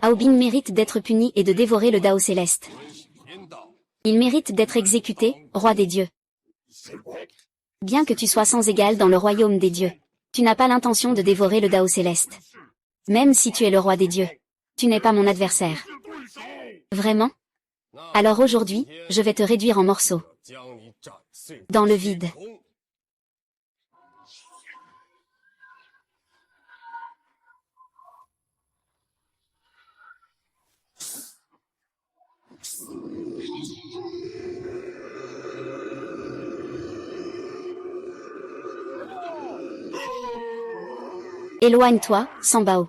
Aobin mérite d'être puni et de dévorer le Dao céleste. Il mérite d'être exécuté, roi des dieux. Bien que tu sois sans égal dans le royaume des dieux, tu n'as pas l'intention de dévorer le Dao céleste. Même si tu es le roi des dieux, tu n'es pas mon adversaire. Vraiment? Alors aujourd'hui, je vais te réduire en morceaux. Dans le vide. Éloigne-toi, Sambao.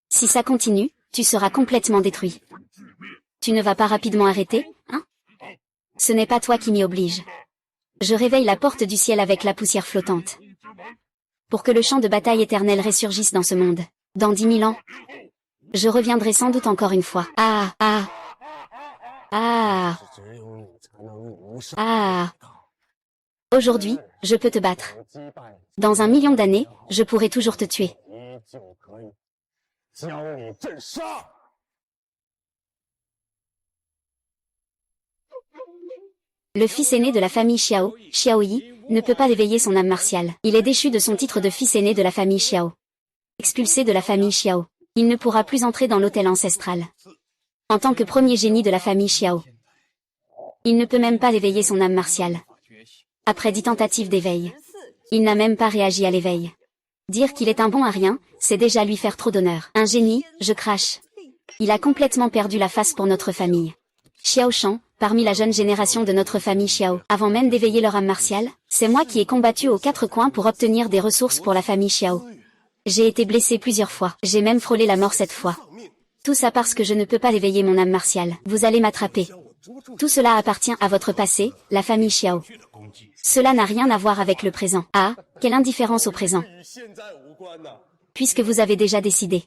Si ça continue, tu seras complètement détruit. Tu ne vas pas rapidement arrêter, hein? Ce n'est pas toi qui m'y oblige. Je réveille la porte du ciel avec la poussière flottante. Pour que le champ de bataille éternel ressurgisse dans ce monde. Dans 10 000 ans. Je reviendrai sans doute encore une fois. Ah, ah. Ah. Ah. Aujourd'hui, je peux te battre. Dans 1 million d'années, je pourrai toujours te tuer. Le fils aîné de la famille Xiao, Xiaoyi, ne peut pas éveiller son âme martiale. Il est déchu de son titre de fils aîné de la famille Xiao. Expulsé de la famille Xiao, il ne pourra plus entrer dans l'autel ancestral. En tant que premier génie de la famille Xiao, il ne peut même pas éveiller son âme martiale. Après 10 tentatives d'éveil, il n'a même pas réagi à l'éveil. Dire qu'il est un bon à rien, c'est déjà lui faire trop d'honneur. Un génie, je crache. Il a complètement perdu la face pour notre famille. Xiao Shan, parmi la jeune génération de notre famille Xiao, avant même d'éveiller leur âme martiale, c'est moi qui ai combattu aux 4 coins pour obtenir des ressources pour la famille Xiao. J'ai été blessé plusieurs fois, j'ai même frôlé la mort 7 fois. Tout ça parce que je ne peux pas éveiller mon âme martiale. Vous allez m'attraper. Tout cela appartient à votre passé, la famille Xiao. Cela n'a rien à voir avec le présent. Ah, quelle indifférence au présent. Puisque vous avez déjà décidé.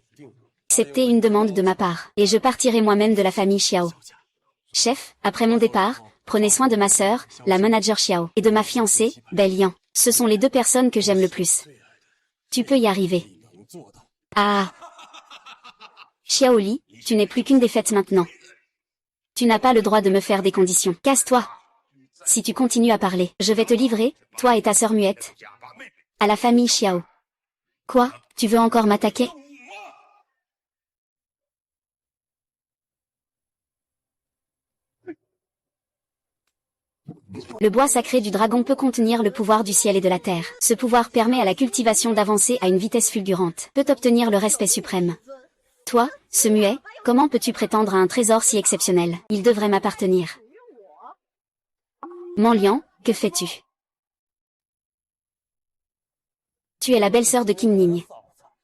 Acceptez une demande de ma part, et je partirai moi-même de la famille Xiao. Chef, après mon départ, prenez soin de ma sœur, la manager Xiao, et de ma fiancée, Belle Yan. Ce sont les 2 personnes que j'aime le plus. Tu peux y arriver. Ah. Xiao Li, tu n'es plus qu'une défaite maintenant. Tu n'as pas le droit de me faire des conditions. Casse-toi. Si tu continues à parler, je vais te livrer, toi et ta sœur muette, à la famille Xiao. Quoi? Tu veux encore m'attaquer? Le bois sacré du dragon peut contenir le pouvoir du ciel et de la terre. Ce pouvoir permet à la cultivation d'avancer à une vitesse fulgurante. Peut obtenir le respect suprême. Toi, ce muet, comment peux-tu prétendre à un trésor si exceptionnel? Il devrait m'appartenir. Manlian, que fais-tu? Tu es la belle-sœur de Qin Ning.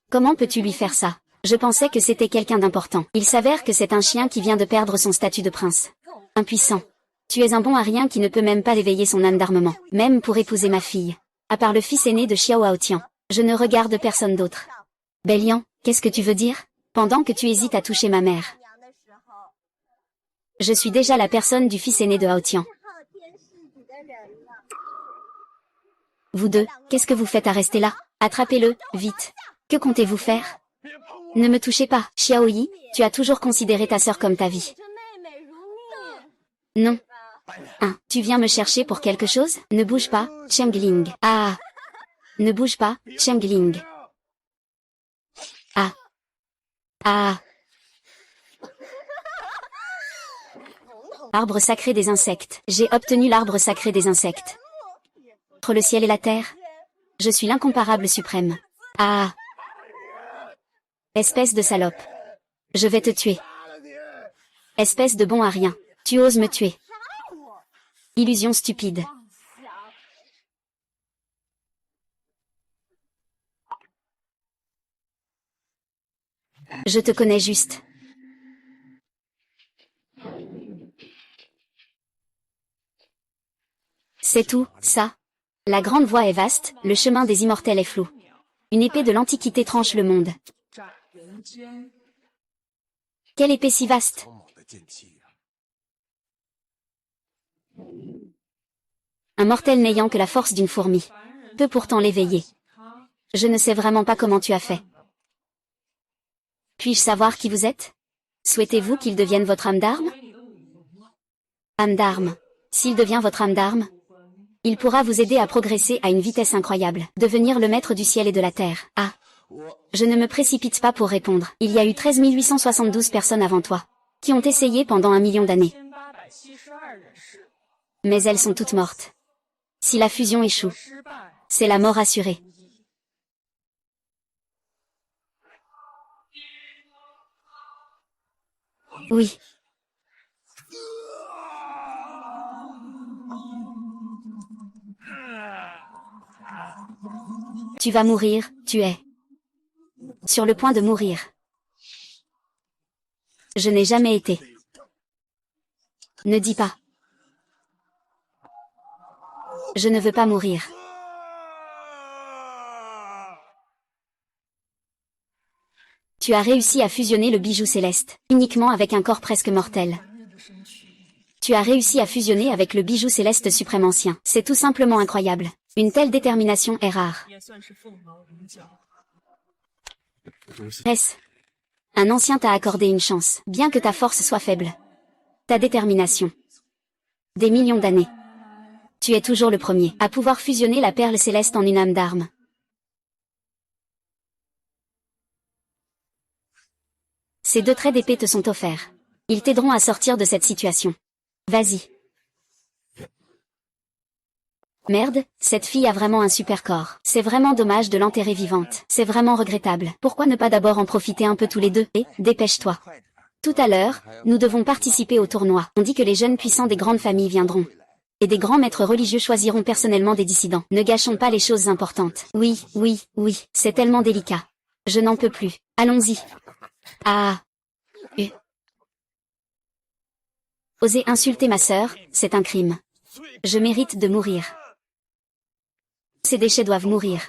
Comment peux-tu lui faire ça? Je pensais que c'était quelqu'un d'important. Il s'avère que c'est un chien qui vient de perdre son statut de prince. Impuissant. Tu es un bon à rien qui ne peut même pas éveiller son âme d'armement, même pour épouser ma fille. À part le fils aîné de Xiao Haotian, je ne regarde personne d'autre. Belian, qu'est-ce que tu veux dire? Pendant que tu hésites à toucher ma mère. Je suis déjà la personne du fils aîné de Haotian. Vous deux, qu'est-ce que vous faites à rester là? Attrapez-le, vite. Que comptez-vous faire? Ne me touchez pas, Xiaoyi, tu as toujours considéré ta sœur comme ta vie. Non. Hein, tu viens me chercher pour quelque chose? Ne bouge pas, Chengling. Ah. Ne bouge pas, Chengling. Ah. Ah. Arbre sacré des insectes. J'ai obtenu l'arbre sacré des insectes. Entre le ciel et la terre. Je suis l'incomparable suprême. Ah. Espèce de salope. Je vais te tuer. Espèce de bon à rien. Tu oses me tuer. Illusion stupide. Je te connais juste. C'est tout, ça. La grande voie est vaste, le chemin des immortels est flou. Une épée de l'Antiquité tranche le monde. Quelle épée si vaste! Un mortel n'ayant que la force d'une fourmi peut pourtant l'éveiller. Je ne sais vraiment pas comment tu as fait. Puis-je savoir qui vous êtes? Souhaitez-vous qu'il devienne votre âme d'arme? Âme d'arme. S'il devient votre âme d'arme, il pourra vous aider à progresser à une vitesse incroyable, devenir le maître du ciel et de la terre. Ah. Je ne me précipite pas pour répondre. Il y a eu 13 872 personnes avant toi, qui ont essayé pendant 1 million d'années. Mais elles sont toutes mortes. Si la fusion échoue, c'est la mort assurée. Oui. Tu vas mourir, tu es sur le point de mourir. Je n'ai jamais été. Ne dis pas. Je ne veux pas mourir. Tu as réussi à fusionner le bijou céleste, uniquement avec un corps presque mortel. Tu as réussi à fusionner avec le bijou céleste suprême ancien. C'est tout simplement incroyable. Une telle détermination est rare. Est-ce? Un ancien t'a accordé une chance, bien que ta force soit faible. Ta détermination. Des millions d'années. Tu es toujours le premier à pouvoir fusionner la perle céleste en une âme d'arme. Ces 2 traits d'épée te sont offerts. Ils t'aideront à sortir de cette situation. Vas-y. Merde, cette fille a vraiment un super corps. C'est vraiment dommage de l'enterrer vivante. C'est vraiment regrettable. Pourquoi ne pas d'abord en profiter un peu tous les deux? Et, dépêche-toi. Tout à l'heure, nous devons participer au tournoi. On dit que les jeunes puissants des grandes familles viendront. Et des grands maîtres religieux choisiront personnellement des dissidents. Ne gâchons pas les choses importantes. Oui, oui, oui, c'est tellement délicat. Je n'en peux plus. Allons-y. Ah. Oser insulter ma sœur, c'est un crime. Je mérite de mourir. Ces déchets doivent mourir.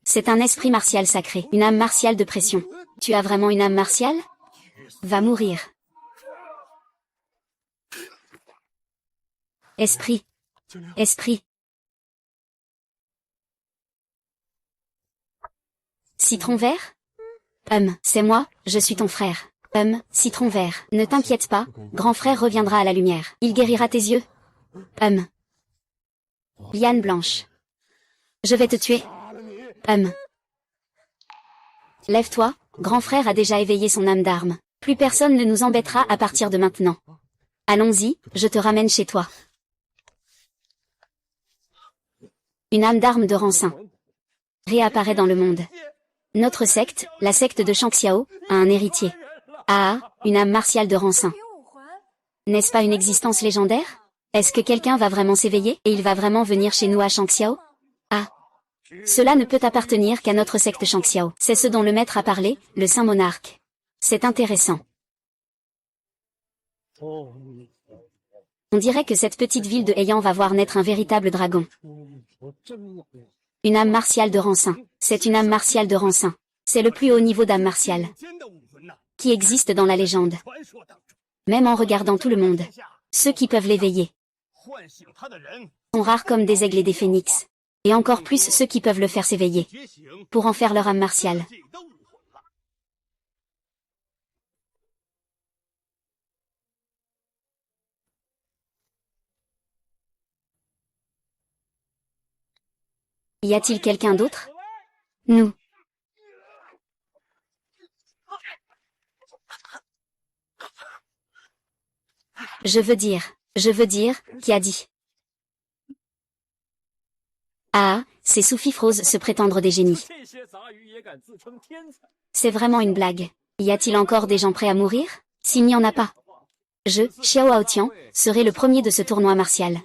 C'est un esprit martial sacré, une âme martiale de pression. Tu as vraiment une âme martiale? Va mourir. Esprit. Esprit. Citron vert? C'est moi, je suis ton frère. Citron vert. Ne t'inquiète pas, grand frère reviendra à la lumière. Il guérira tes yeux. Liane blanche. Je vais te tuer. Lève-toi, grand frère a déjà éveillé son âme d'arme. Plus personne ne nous embêtera à partir de maintenant. Allons-y, je te ramène chez toi. Une âme d'arme de rang 5 réapparaît dans le monde. Notre secte, la secte de Shangxiao, a un héritier. Ah, une âme martiale de rang 5. N'est-ce pas une existence légendaire? Est-ce que quelqu'un va vraiment s'éveiller et il va vraiment venir chez nous à Shangxiao? Ah. Cela ne peut appartenir qu'à notre secte Shangxiao. C'est ce dont le maître a parlé, le Saint Monarque. C'est intéressant. On dirait que cette petite ville de Heian va voir naître un véritable dragon. Une âme martiale de rang 5. C'est une âme martiale de rang 5. C'est le plus haut niveau d'âme martiale qui existe dans la légende. Même en regardant tout le monde, ceux qui peuvent l'éveiller sont rares comme des aigles et des phénix. Et encore plus ceux qui peuvent le faire s'éveiller pour en faire leur âme martiale. Y a-t-il quelqu'un d'autre? Nous. Je veux dire, qui a dit? Ah, ces sous-fifres se prétendre des génies. C'est vraiment une blague. Y a-t-il encore des gens prêts à mourir? S'il n'y en a pas, je, Xiao Haotian, serai le premier de ce tournoi martial.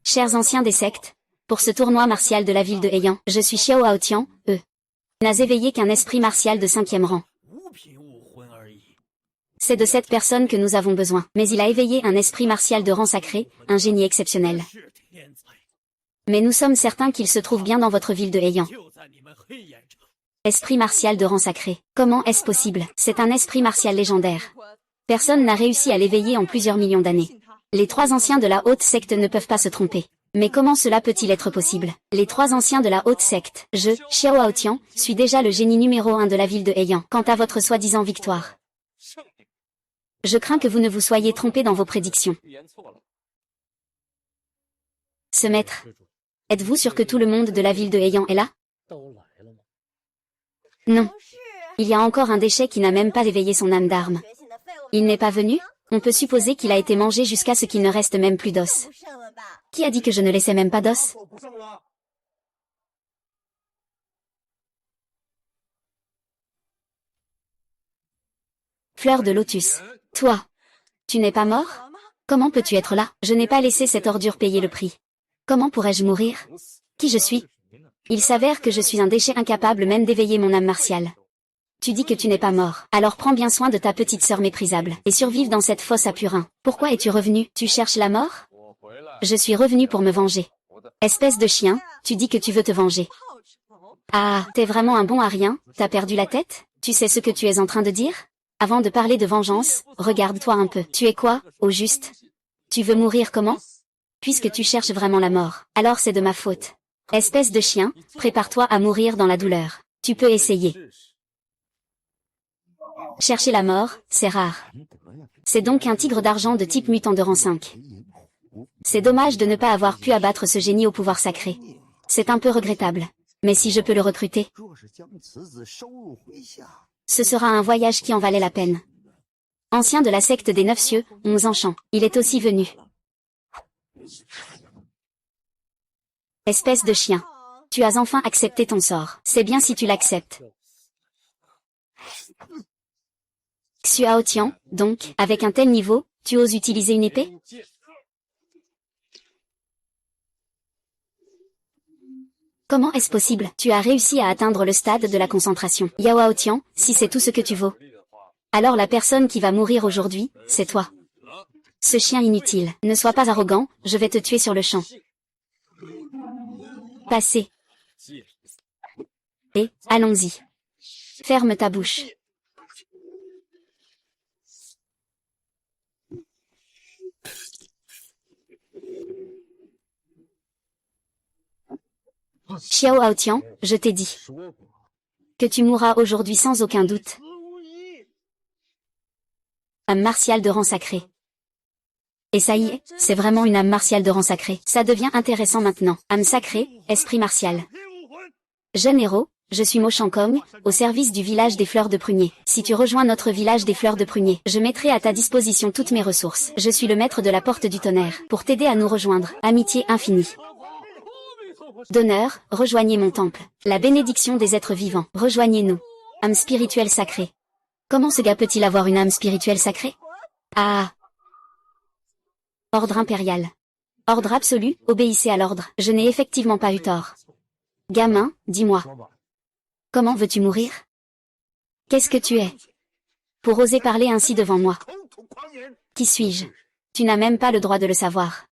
Chers anciens des sectes, pour ce tournoi martial de la ville de Heian, je suis Xiao Haotian, n'as éveillé qu'un esprit martial de 5e rang. C'est de cette personne que nous avons besoin, mais il a éveillé un esprit martial de rang sacré, un génie exceptionnel. Mais nous sommes certains qu'il se trouve bien dans votre ville de Heian. Esprit martial de rang sacré. Comment est-ce possible? C'est un esprit martial légendaire. Personne n'a réussi à l'éveiller en plusieurs millions d'années. Les 3 anciens de la haute secte ne peuvent pas se tromper. Mais comment cela peut-il être possible? Les 3 anciens de la haute secte, je, Xiao Haotian, suis déjà le génie numéro 1 de la ville de Heian. Quant à votre soi-disant victoire, je crains que vous ne vous soyez trompé dans vos prédictions. Ce maître, êtes-vous sûr que tout le monde de la ville de Heian est là? Non. Il y a encore un déchet qui n'a même pas éveillé son âme d'arme. Il n'est pas venu? On peut supposer qu'il a été mangé jusqu'à ce qu'il ne reste même plus d'os. Qui a dit que je ne laissais même pas d'os? Fleur de lotus. Toi, tu n'es pas mort? Comment peux-tu être là? Je n'ai pas laissé cette ordure payer le prix. Comment pourrais-je mourir? Qui je suis? Il s'avère que je suis un déchet incapable même d'éveiller mon âme martiale. Tu dis que tu n'es pas mort. Alors prends bien soin de ta petite sœur méprisable, et survive dans cette fosse à purin. Pourquoi es-tu revenu? Tu cherches la mort? Je suis revenu pour me venger. Espèce de chien, tu dis que tu veux te venger. Ah, t'es vraiment un bon à rien, t'as perdu la tête? Tu sais ce que tu es en train de dire? Avant de parler de vengeance, regarde-toi un peu. Tu es quoi, au juste? Tu veux mourir comment? Puisque tu cherches vraiment la mort, alors c'est de ma faute. Espèce de chien, prépare-toi à mourir dans la douleur. Tu peux essayer. Chercher la mort, c'est rare. C'est donc un tigre d'argent de type mutant de rang 5. C'est dommage de ne pas avoir pu abattre ce génie au pouvoir sacré. C'est un peu regrettable. Mais si je peux le recruter, ce sera un voyage qui en valait la peine. Ancien de la secte des 9 cieux, 11 enchants, il est aussi venu. Espèce de chien. Tu as enfin accepté ton sort. C'est bien si tu l'acceptes. Xiao Tian, donc, avec un tel niveau, tu oses utiliser une épée? Comment est-ce possible? Tu as réussi à atteindre le stade de la concentration. Yao Tian, si c'est tout ce que tu vaux, alors la personne qui va mourir aujourd'hui, c'est toi. Ce chien inutile, ne sois pas arrogant, je vais te tuer sur le champ. Passez. Et, allons-y. Ferme ta bouche. Xiao Haotian, je t'ai dit que tu mourras aujourd'hui sans aucun doute. Âme martiale de rang sacré. Et ça y est, c'est vraiment une âme martiale de rang sacré. Ça devient intéressant maintenant. Âme sacrée, esprit martial. Jeune héros, je suis Mo Shankong, au service du village des fleurs de prunier. Si tu rejoins notre village des fleurs de prunier, je mettrai à ta disposition toutes mes ressources. Je suis le maître de la porte du tonnerre. Pour t'aider à nous rejoindre, amitié infinie. D'honneur, rejoignez mon temple. La bénédiction des êtres vivants, rejoignez-nous. Âme spirituelle sacrée. Comment ce gars peut-il avoir une âme spirituelle sacrée? Ah! Ordre impérial. Ordre absolu, obéissez à l'ordre. Je n'ai effectivement pas eu tort. Gamin, dis-moi. Comment veux-tu mourir? Qu'est-ce que tu es? Pour oser parler ainsi devant moi. Qui suis-je? Tu n'as même pas le droit de le savoir.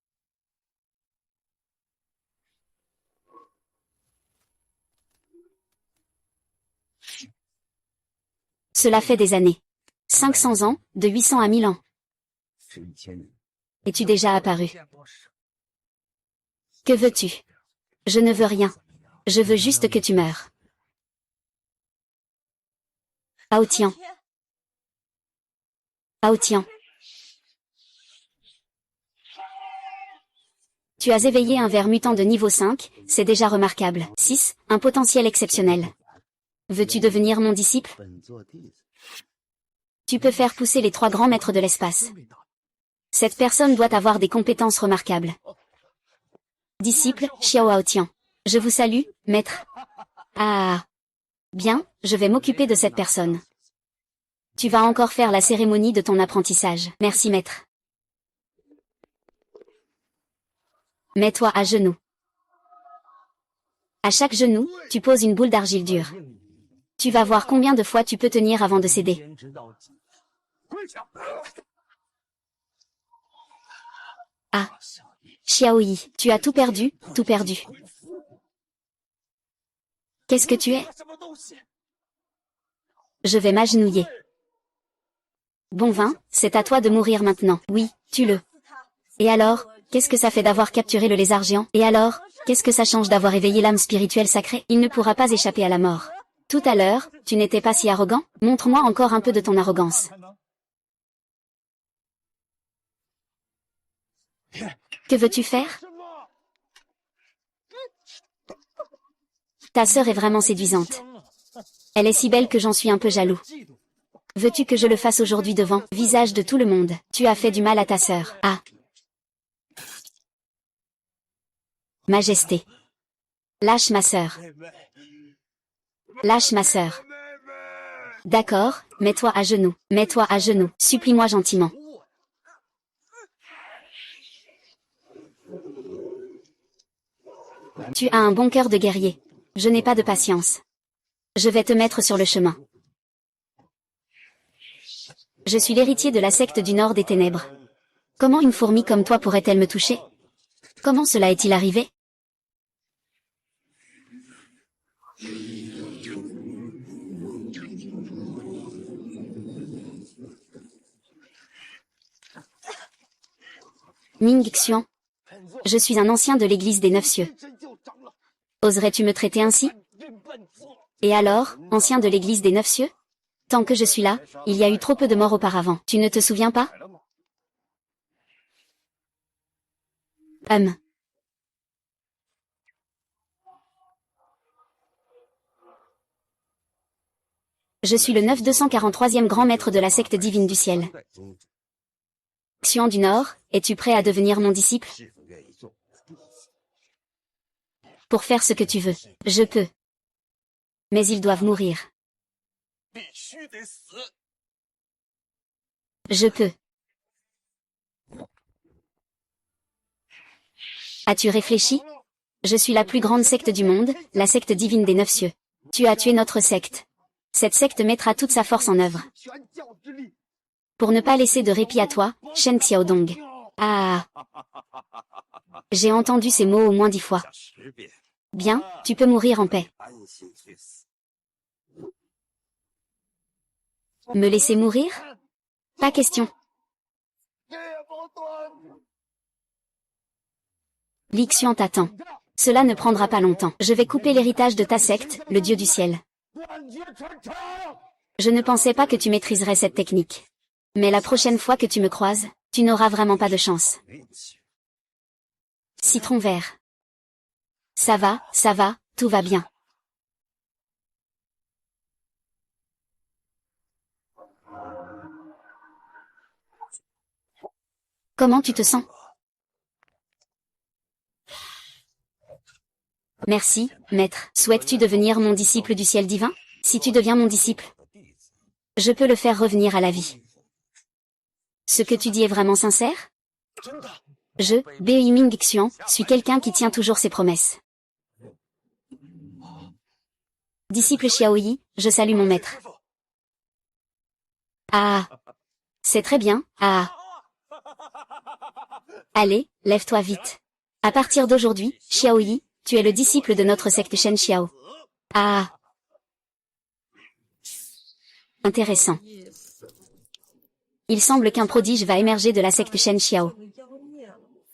Cela fait des années. 500 ans, de 800 à 1000 ans. Es-tu déjà apparu? Que veux-tu? Je ne veux rien. Je veux juste que tu meures. Haotian. Haotian. Tu as éveillé un ver mutant de niveau 5, c'est déjà remarquable. 6, un potentiel exceptionnel. Veux-tu devenir mon disciple? Tu peux faire pousser les 3 grands maîtres de l'espace. Cette personne doit avoir des compétences remarquables. Disciple, Xiao Haotian. Je vous salue, maître. Ah. Bien, je vais m'occuper de cette personne. Tu vas encore faire la cérémonie de ton apprentissage. Merci maître. Mets-toi à genoux. À chaque genou, tu poses une boule d'argile dure. Tu vas voir combien de fois tu peux tenir avant de céder. Ah. Xiaoyi, tu as tout perdu, tout perdu. Qu'est-ce que tu es? Je vais m'agenouiller. Bon vin, c'est à toi de mourir maintenant. Oui, tue-le. Et alors, qu'est-ce que ça fait d'avoir capturé le lézard géant? Et alors, qu'est-ce que ça change d'avoir éveillé l'âme spirituelle sacrée? Il ne pourra pas échapper à la mort. Tout à l'heure, tu n'étais pas si arrogant? Montre-moi encore un peu de ton arrogance. Que veux-tu faire? Ta sœur est vraiment séduisante. Elle est si belle que j'en suis un peu jaloux. Veux-tu que je le fasse aujourd'hui devant visage de tout le monde? Tu as fait du mal à ta sœur. Ah. Majesté. Lâche ma sœur. Lâche ma sœur. D'accord, mets-toi à genoux. Mets-toi à genoux. Supplie-moi gentiment. Tu as un bon cœur de guerrier. Je n'ai pas de patience. Je vais te mettre sur le chemin. Je suis l'héritier de la secte du Nord des Ténèbres. Comment une fourmi comme toi pourrait-elle me toucher? Comment cela est-il arrivé? Ming Xian. Je suis un ancien de l'église des Neuf Cieux. Oserais-tu me traiter ainsi? Et alors, ancien de l'église des Neuf Cieux? Tant que je suis là, il y a eu trop peu de morts auparavant. Tu ne te souviens pas? Je suis le 9243e grand maître de la secte divine du ciel. Xian du Nord, es-tu prêt à devenir mon disciple? Pour faire ce que tu veux. Je peux. Mais ils doivent mourir. Je peux. As-tu réfléchi? Je suis la plus grande secte du monde, la secte divine des Neuf Cieux. Tu as tué notre secte. Cette secte mettra toute sa force en œuvre. Pour ne pas laisser de répit à toi, Shen Xiaodong. Ah. J'ai entendu ces mots au moins 10 fois. Bien, tu peux mourir en paix. Me laisser mourir? Pas question. Li Xian t'attend. Cela ne prendra pas longtemps. Je vais couper l'héritage de ta secte, le dieu du ciel. Je ne pensais pas que tu maîtriserais cette technique. Mais la prochaine fois que tu me croises, tu n'auras vraiment pas de chance. Citron vert. Ça va, tout va bien. Comment tu te sens? Merci, maître. Souhaites-tu devenir mon disciple du ciel divin? Si tu deviens mon disciple, je peux le faire revenir à la vie. Ce que tu dis est vraiment sincère? Je, Bei Ming Xian, suis quelqu'un qui tient toujours ses promesses. Disciple Xiaoyi, je salue mon maître. Ah. C'est très bien, ah. Allez, lève-toi vite. À partir d'aujourd'hui, Xiaoyi, tu es le disciple de notre secte Shen Xiao. Ah. Intéressant. Il semble qu'un prodige va émerger de la secte Shen Xiao.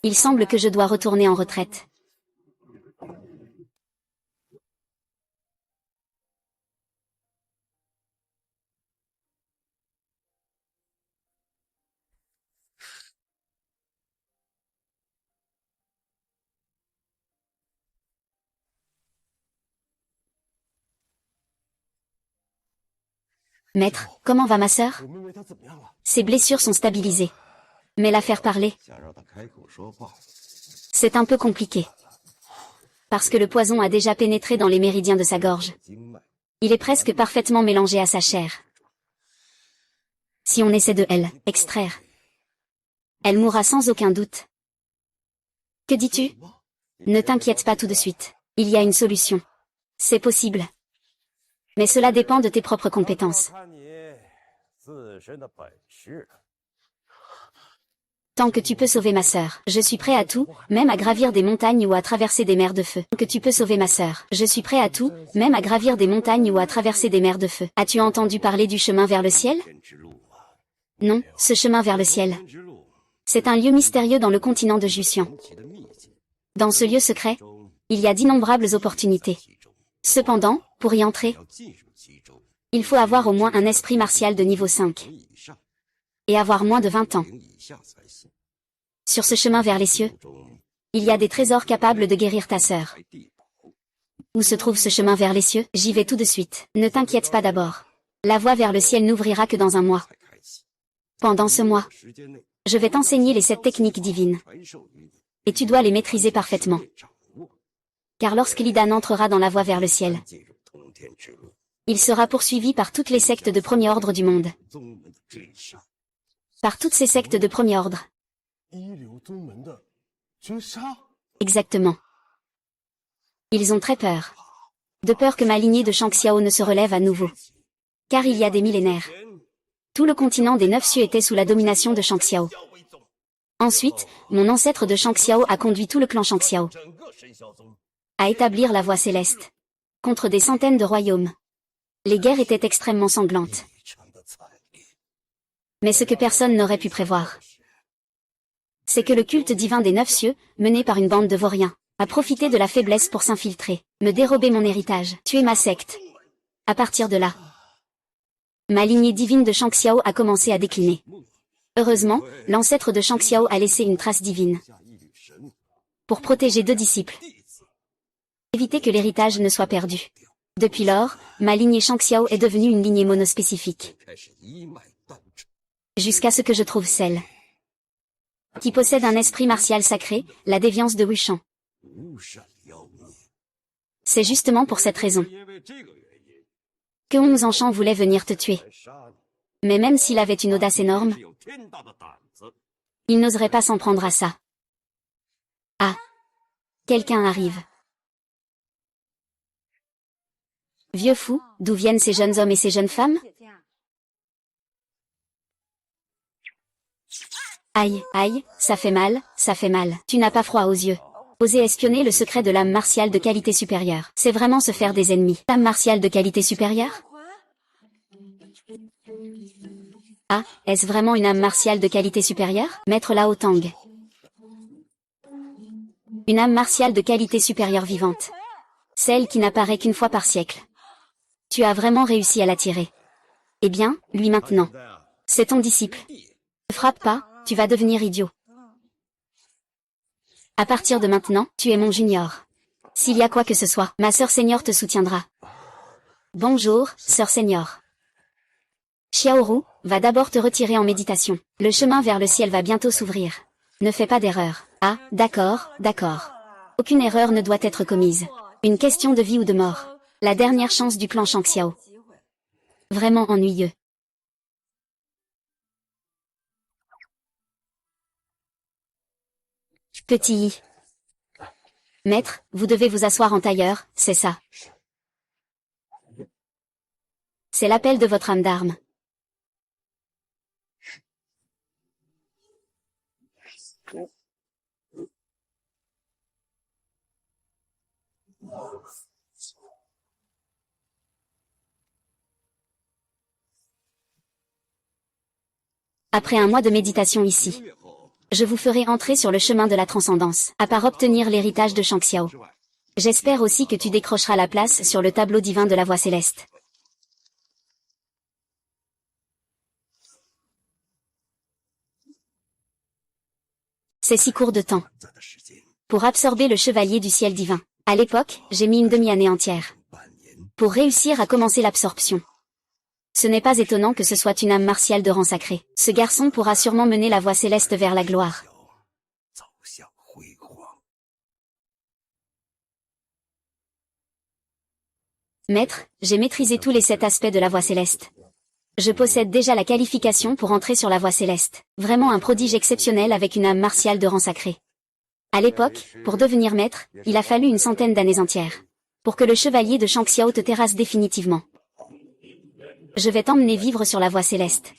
Il semble que je dois retourner en retraite. Maître, comment va ma sœur? Ses blessures sont stabilisées. Mais la faire parler, c'est un peu compliqué. Parce que le poison a déjà pénétré dans les méridiens de sa gorge. Il est presque parfaitement mélangé à sa chair. Si on essaie de extraire, elle mourra sans aucun doute. Que dis-tu? Ne t'inquiète pas tout de suite. Il y a une solution. C'est possible. Mais cela dépend de tes propres compétences. Tant que tu peux sauver ma sœur, je suis prêt à tout, même à gravir des montagnes ou à traverser des mers de feu. Tant que tu peux sauver ma sœur, je suis prêt à tout, même à gravir des montagnes ou à traverser des mers de feu. As-tu entendu parler du chemin vers le ciel? Non, ce chemin vers le ciel. C'est un lieu mystérieux dans le continent de Jussian. Dans ce lieu secret, il y a d'innombrables opportunités. Cependant, pour y entrer, il faut avoir au moins un esprit martial de niveau 5. Et avoir moins de 20 ans. Sur ce chemin vers les cieux, il y a des trésors capables de guérir ta sœur. Où se trouve ce chemin vers les cieux? J'y vais tout de suite. Ne t'inquiète pas d'abord. La voie vers le ciel n'ouvrira que dans un mois. Pendant ce mois, je vais t'enseigner les 7 techniques divines. Et tu dois les maîtriser parfaitement. Car lorsque Lidan entrera dans la voie vers le ciel, il sera poursuivi par toutes les sectes de premier ordre du monde. Par toutes ces sectes de premier ordre. Exactement. Ils ont très peur. De peur que ma lignée de Shangxiao ne se relève à nouveau. Car il y a des millénaires, tout le continent des 9 cieux était sous la domination de Shangxiao. Ensuite, mon ancêtre de Shangxiao a conduit tout le clan Shangxiao à établir la voie céleste, contre des centaines de royaumes. Les guerres étaient extrêmement sanglantes. Mais ce que personne n'aurait pu prévoir, c'est que le culte divin des 9 cieux, mené par une bande de vauriens, a profité de la faiblesse pour s'infiltrer, me dérober mon héritage, tuer ma secte. À partir de là, ma lignée divine de Shangxiao a commencé à décliner. Heureusement, l'ancêtre de Shangxiao a laissé une trace divine pour protéger 2 disciples. Éviter que l'héritage ne soit perdu. Depuis lors, ma lignée Shangxiao est devenue une lignée monospécifique. Jusqu'à ce que je trouve celle qui possède un esprit martial sacré, la déviance de Wushan. C'est justement pour cette raison que Onze Enchant voulait venir te tuer. Mais même s'il avait une audace énorme, il n'oserait pas s'en prendre à ça. Ah! Quelqu'un arrive. Vieux fou, d'où viennent ces jeunes hommes et ces jeunes femmes? Aïe, aïe, ça fait mal, ça fait mal. Tu n'as pas froid aux yeux. Oser espionner le secret de l'âme martiale de qualité supérieure. C'est vraiment se faire des ennemis. L'âme martiale de qualité supérieure? Ah, est-ce vraiment une âme martiale de qualité supérieure? Maître Lao Tang. Une âme martiale de qualité supérieure vivante. Celle qui n'apparaît qu'une fois par siècle. Tu as vraiment réussi à l'attirer. Eh bien, lui maintenant. C'est ton disciple. Ne frappe pas, tu vas devenir idiot. À partir de maintenant, tu es mon junior. S'il y a quoi que ce soit, ma sœur Senior te soutiendra. Bonjour, sœur Senior. Xiaoru, va d'abord te retirer en méditation. Le chemin vers le ciel va bientôt s'ouvrir. Ne fais pas d'erreur. Ah, d'accord, d'accord. Aucune erreur ne doit être commise. Une question de vie ou de mort. La dernière chance du clan Shangxiao. Vraiment ennuyeux. Petit. Maître, vous devez vous asseoir en tailleur, c'est ça. C'est l'appel de votre âme d'arme. Après un mois de méditation ici, je vous ferai entrer sur le chemin de la transcendance, à part obtenir l'héritage de Shangxiao. J'espère aussi que tu décrocheras la place sur le tableau divin de la voie céleste. C'est si court de temps. Pour absorber le chevalier du ciel divin. À l'époque, j'ai mis une demi-année entière. Pour réussir à commencer l'absorption. Ce n'est pas étonnant que ce soit une âme martiale de rang sacré. Ce garçon pourra sûrement mener la voie céleste vers la gloire. Maître, j'ai maîtrisé tous les 7 aspects de la voie céleste. Je possède déjà la qualification pour entrer sur la voie céleste. Vraiment un prodige exceptionnel avec une âme martiale de rang sacré. À l'époque, pour devenir maître, il a fallu une centaine d'années entières. Pour que le chevalier de Shangxiao te terrasse définitivement. Je vais t'emmener vivre sur la voie céleste.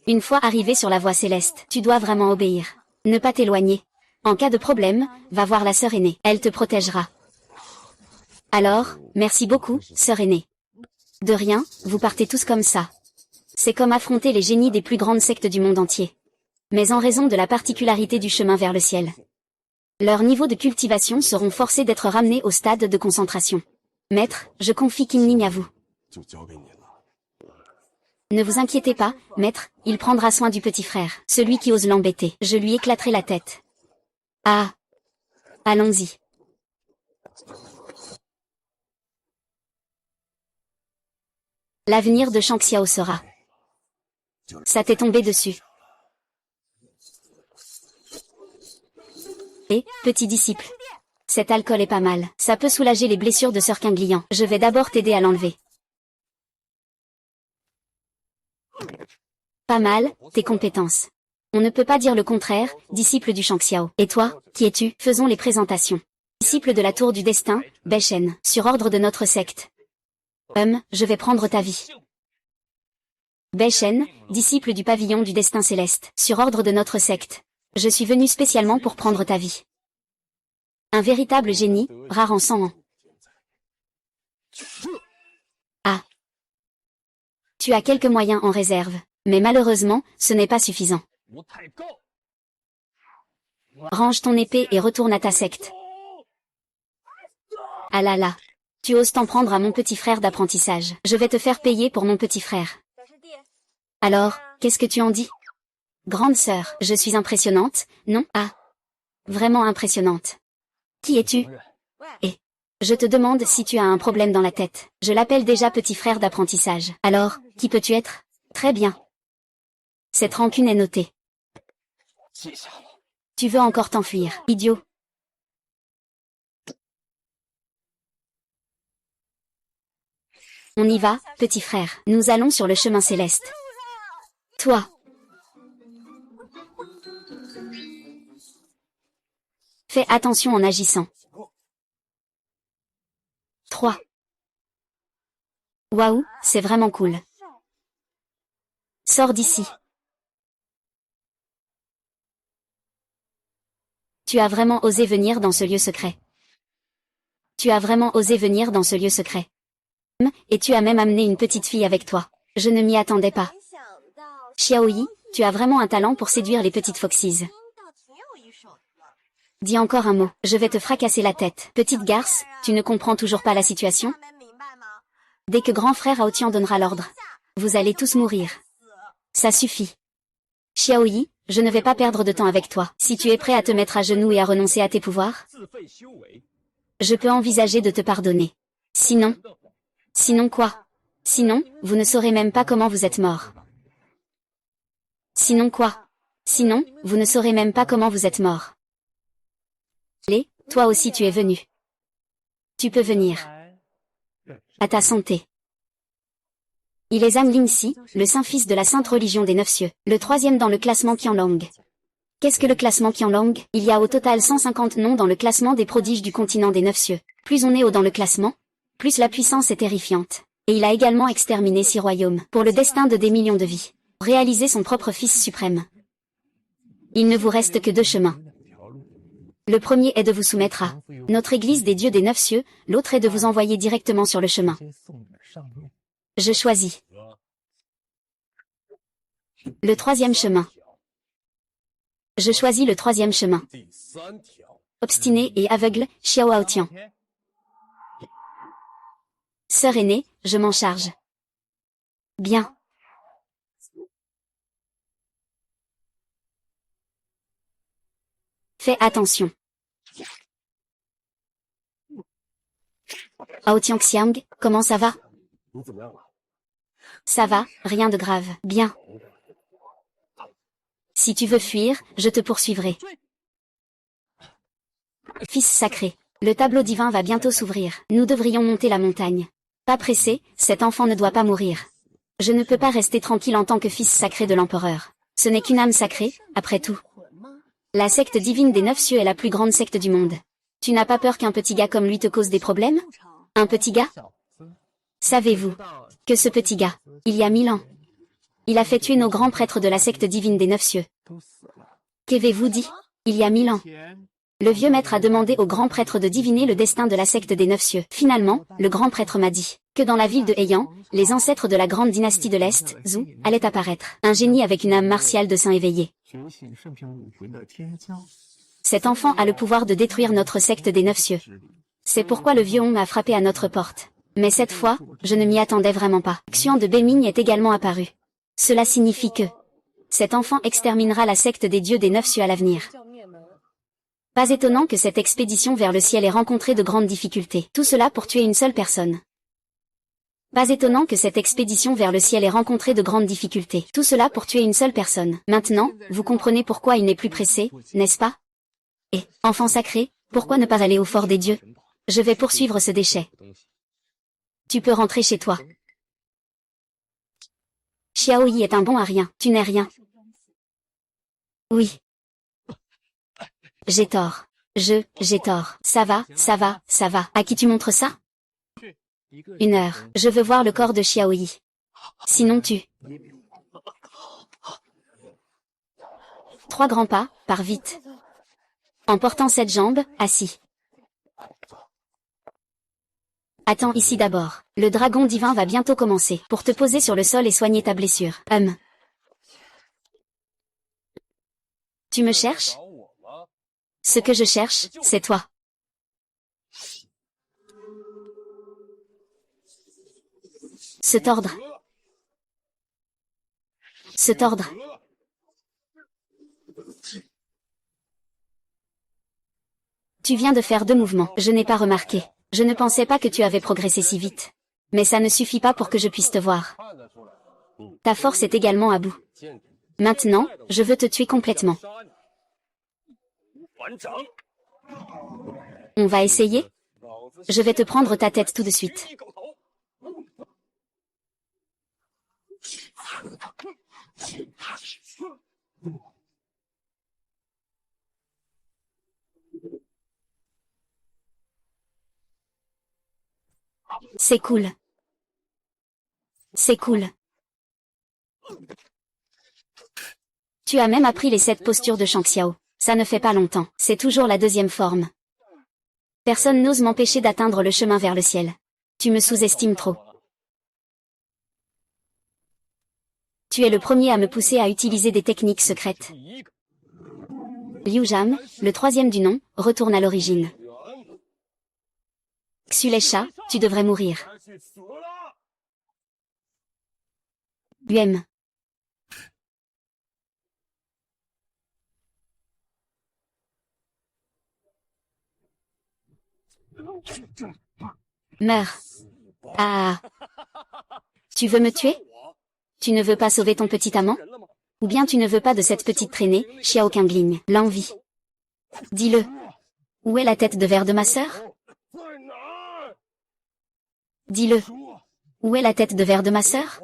Une fois arrivé sur la voie céleste, tu dois vraiment obéir. Ne pas t'éloigner. En cas de problème, va voir la sœur aînée. Elle te protégera. Alors, merci beaucoup, sœur aînée. De rien, vous partez tous comme ça. C'est comme affronter les génies des plus grandes sectes du monde entier. mais en raison de la particularité du chemin vers le ciel. Leurs niveaux de cultivation seront forcés d'être ramenés au stade de concentration. Maître, je confie Qinling à vous. Ne vous inquiétez pas, maître, il prendra soin du petit frère, celui qui ose l'embêter. Je lui éclaterai la tête. Ah. Allons-y. L'avenir de Shang Xiao sera. Ça t'est tombé dessus. Et, petit disciple. Cet alcool est pas mal. Ça peut soulager les blessures de Sir Qingliang. Je vais d'abord t'aider à l'enlever. Pas mal, tes compétences. On ne peut pas dire le contraire, disciple du Shang Xiao. Et toi, qui es-tu? Faisons les présentations. Disciple de la Tour du Destin, Bai Shen, sur ordre de notre secte. Je vais prendre ta vie. Bai Shen, disciple du pavillon du destin céleste, sur ordre de notre secte. Je suis venu spécialement pour prendre ta vie. Un véritable génie, rare en 100 ans. Ah. Tu as quelques moyens en réserve, mais malheureusement, ce n'est pas suffisant. Range ton épée et retourne à ta secte. Ah là là. Tu oses t'en prendre à mon petit frère d'apprentissage. Je vais te faire payer pour mon petit frère. Alors, qu'est-ce que tu en dis? Grande sœur, je suis impressionnante, non? Ah. Vraiment impressionnante. Qui es-tu? Et je te demande si tu as un problème dans la tête. Je l'appelle déjà petit frère d'apprentissage. Alors, qui peux-tu être? Très bien. Cette rancune est notée. Tu veux encore t'enfuir, idiot. On y va, petit frère. Nous allons sur le chemin céleste. Toi. Fais attention en agissant. 3. Waouh, c'est vraiment cool. Sors d'ici. Tu as vraiment osé venir dans ce lieu secret. Tu as vraiment osé venir dans ce lieu secret. Et tu as même amené une petite fille avec toi. Je ne m'y attendais pas. Xiaoyi, tu as vraiment un talent pour séduire les petites foxies. Dis encore un mot, je vais te fracasser la tête. Petite garce, tu ne comprends toujours pas la situation? Dès que grand frère Aotian donnera l'ordre, vous allez tous mourir. Ça suffit. Xiaoyi, je ne vais pas perdre de temps avec toi. Si tu es prêt à te mettre à genoux et à renoncer à tes pouvoirs, je peux envisager de te pardonner. Sinon... Sinon quoi? Sinon, vous ne saurez même pas comment vous êtes mort. Sinon quoi? Sinon, vous ne saurez même pas comment vous êtes mort. Allez, toi aussi tu es venu. Tu peux venir. À ta santé. Il est Zhang Lingxi, le saint fils de la sainte religion des 9 cieux, le 3e dans le classement Qianlong. Qu'est-ce que le classement Qianlong? Il y a au total 150 noms dans le classement des prodiges du continent des 9 cieux. Plus on est haut dans le classement, plus la puissance est terrifiante. Et il a également exterminé 6 royaumes, pour le destin de des millions de vies. Réaliser son propre fils suprême. Il ne vous reste que 2 chemins. Le premier est de vous soumettre à notre église des dieux des 9 cieux, l'autre est de vous envoyer directement sur le chemin. Je choisis. Le 3e chemin. Je choisis le 3e chemin. Obstiné et aveugle, Xiao Aotian. Sœur aînée, je m'en charge. Bien. Fais attention. Aotian Xiang, comment ça va? Ça va, rien de grave. Bien. Si tu veux fuir, je te poursuivrai. Fils sacré, le tableau divin va bientôt s'ouvrir. Nous devrions monter la montagne. Pas pressé, cet enfant ne doit pas mourir. Je ne peux pas rester tranquille en tant que fils sacré de l'empereur. Ce n'est qu'une âme sacrée, après tout. La secte divine des 9 cieux est la plus grande secte du monde. Tu n'as pas peur qu'un petit gars comme lui te cause des problèmes? Un petit gars? Savez-vous que ce petit gars, il y a 1000 ans, il a fait tuer nos grands prêtres de la secte divine des 9 cieux? Qu'avez-vous dit? Il y a 1000 ans. Le vieux maître a demandé au grand prêtre de diviner le destin de la secte des 9 cieux. Finalement, le grand prêtre m'a dit que dans la ville de Heian, les ancêtres de la grande dynastie de l'Est, Zhou, allaient apparaître. Un génie avec une âme martiale de saint éveillé. Cet enfant a le pouvoir de détruire notre secte des 9 cieux. C'est pourquoi le vieux homme a frappé à notre porte. Mais cette fois, je ne m'y attendais vraiment pas. Xian de Beiming est également apparu. Cela signifie que cet enfant exterminera la secte des dieux des 9 cieux à l'avenir. Pas étonnant que cette expédition vers le ciel ait rencontré de grandes difficultés. Tout cela pour tuer une seule personne. Pas étonnant que cette expédition vers le ciel ait rencontré de grandes difficultés. Tout cela pour tuer une seule personne. Maintenant, vous comprenez pourquoi il n'est plus pressé, n'est-ce pas? Et, enfant sacré, pourquoi ne pas aller au fort des dieux? Je vais poursuivre ce déchet. Tu peux rentrer chez toi. Xiaoyi est un bon à rien. Tu n'es rien. Oui. J'ai tort. J'ai tort. Ça va, ça va, ça va. À qui tu montres ça? 1 heure. Je veux voir le corps de Xiaoyi. Sinon tu... 3 grands pas, pars vite. En portant cette jambe, assis. Attends ici d'abord. Le dragon divin va bientôt commencer. Pour te poser sur le sol et soigner ta blessure. Tu me cherches? Ce que je cherche, c'est toi. Se tordre. Se tordre. Tu viens de faire 2 mouvements. Je n'ai pas remarqué. Je ne pensais pas que tu avais progressé si vite. Mais ça ne suffit pas pour que je puisse te voir. Ta force est également à bout. Maintenant, je veux te tuer complètement. On va essayer? Je vais te prendre ta tête tout de suite. C'est cool. C'est cool. Tu as même appris les 7 postures de Shang Xiao. Ça ne fait pas longtemps. C'est toujours la 2e forme. Personne n'ose m'empêcher d'atteindre le chemin vers le ciel. Tu me sous-estimes trop. Tu es le premier à me pousser à utiliser des techniques secrètes. Liu Jam, le 3e du nom, retourne à l'origine. Xulesha, tu devrais mourir. Buem. Meurs. Ah. Tu veux me tuer? Tu ne veux pas sauver ton petit amant? Ou bien tu ne veux pas de cette petite traînée, Xiao Qingling, l'envie. Dis-le. Où est la tête de verre de ma sœur? Dis-le. Où est la tête de verre de ma sœur?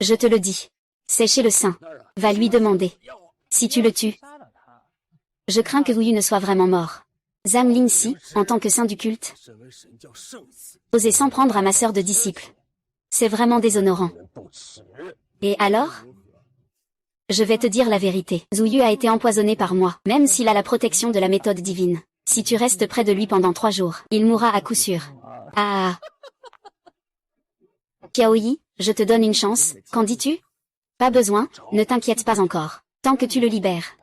Je te le dis. C'est chez le saint. Va lui demander. Si tu le tues. Je crains que Wu ne soit vraiment mort. Zhang Lingxi, en tant que saint du culte. Oser s'en prendre à ma sœur de disciple. C'est vraiment déshonorant. Et alors? Je vais te dire la vérité. Zouyu a été empoisonné par moi, même s'il a la protection de la méthode divine. Si tu restes près de lui pendant 3 jours, il mourra à coup sûr. Ah. Xiaoyi, je te donne une chance, qu'en dis-tu? Pas besoin, ne t'inquiète pas encore. Tant que tu le libères.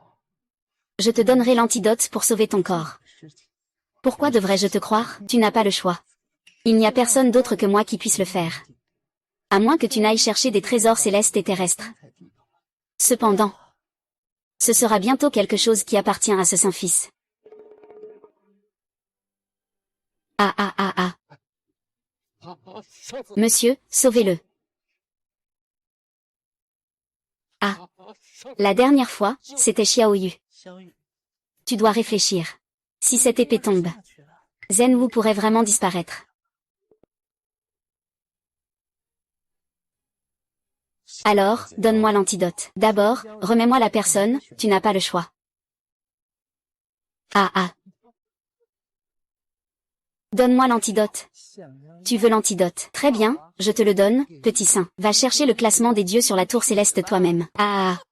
Je te donnerai l'antidote pour sauver ton corps. Pourquoi devrais-je te croire? Tu n'as pas le choix. Il n'y a personne d'autre que moi qui puisse le faire. À moins que tu n'ailles chercher des trésors célestes et terrestres. Cependant, ce sera bientôt quelque chose qui appartient à ce Saint-Fils. Ah ah ah ah. Monsieur, sauvez-le. Ah. La dernière fois, c'était Xiaoyu. Tu dois réfléchir. Si cette épée tombe, Zhen Wu pourrait vraiment disparaître. Alors, donne-moi l'antidote. D'abord, remets-moi la personne, tu n'as pas le choix. Ah ah. Donne-moi l'antidote. Tu veux l'antidote. Très bien, je te le donne, petit saint. Va chercher le classement des dieux sur la tour céleste toi-même. Ah ah.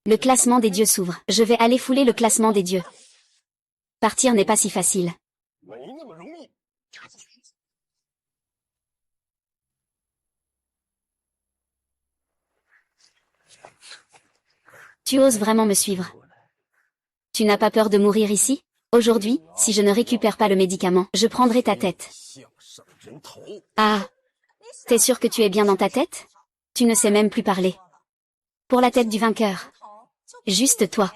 Le classement des dieux s'ouvre. Je vais aller fouler le classement des dieux. Partir n'est pas si facile. Tu oses vraiment me suivre? Tu n'as pas peur de mourir ici? Aujourd'hui, si je ne récupère pas le médicament, je prendrai ta tête. Ah! T'es sûr que tu es bien dans ta tête? Tu ne sais même plus parler. Pour la tête du vainqueur. Juste toi.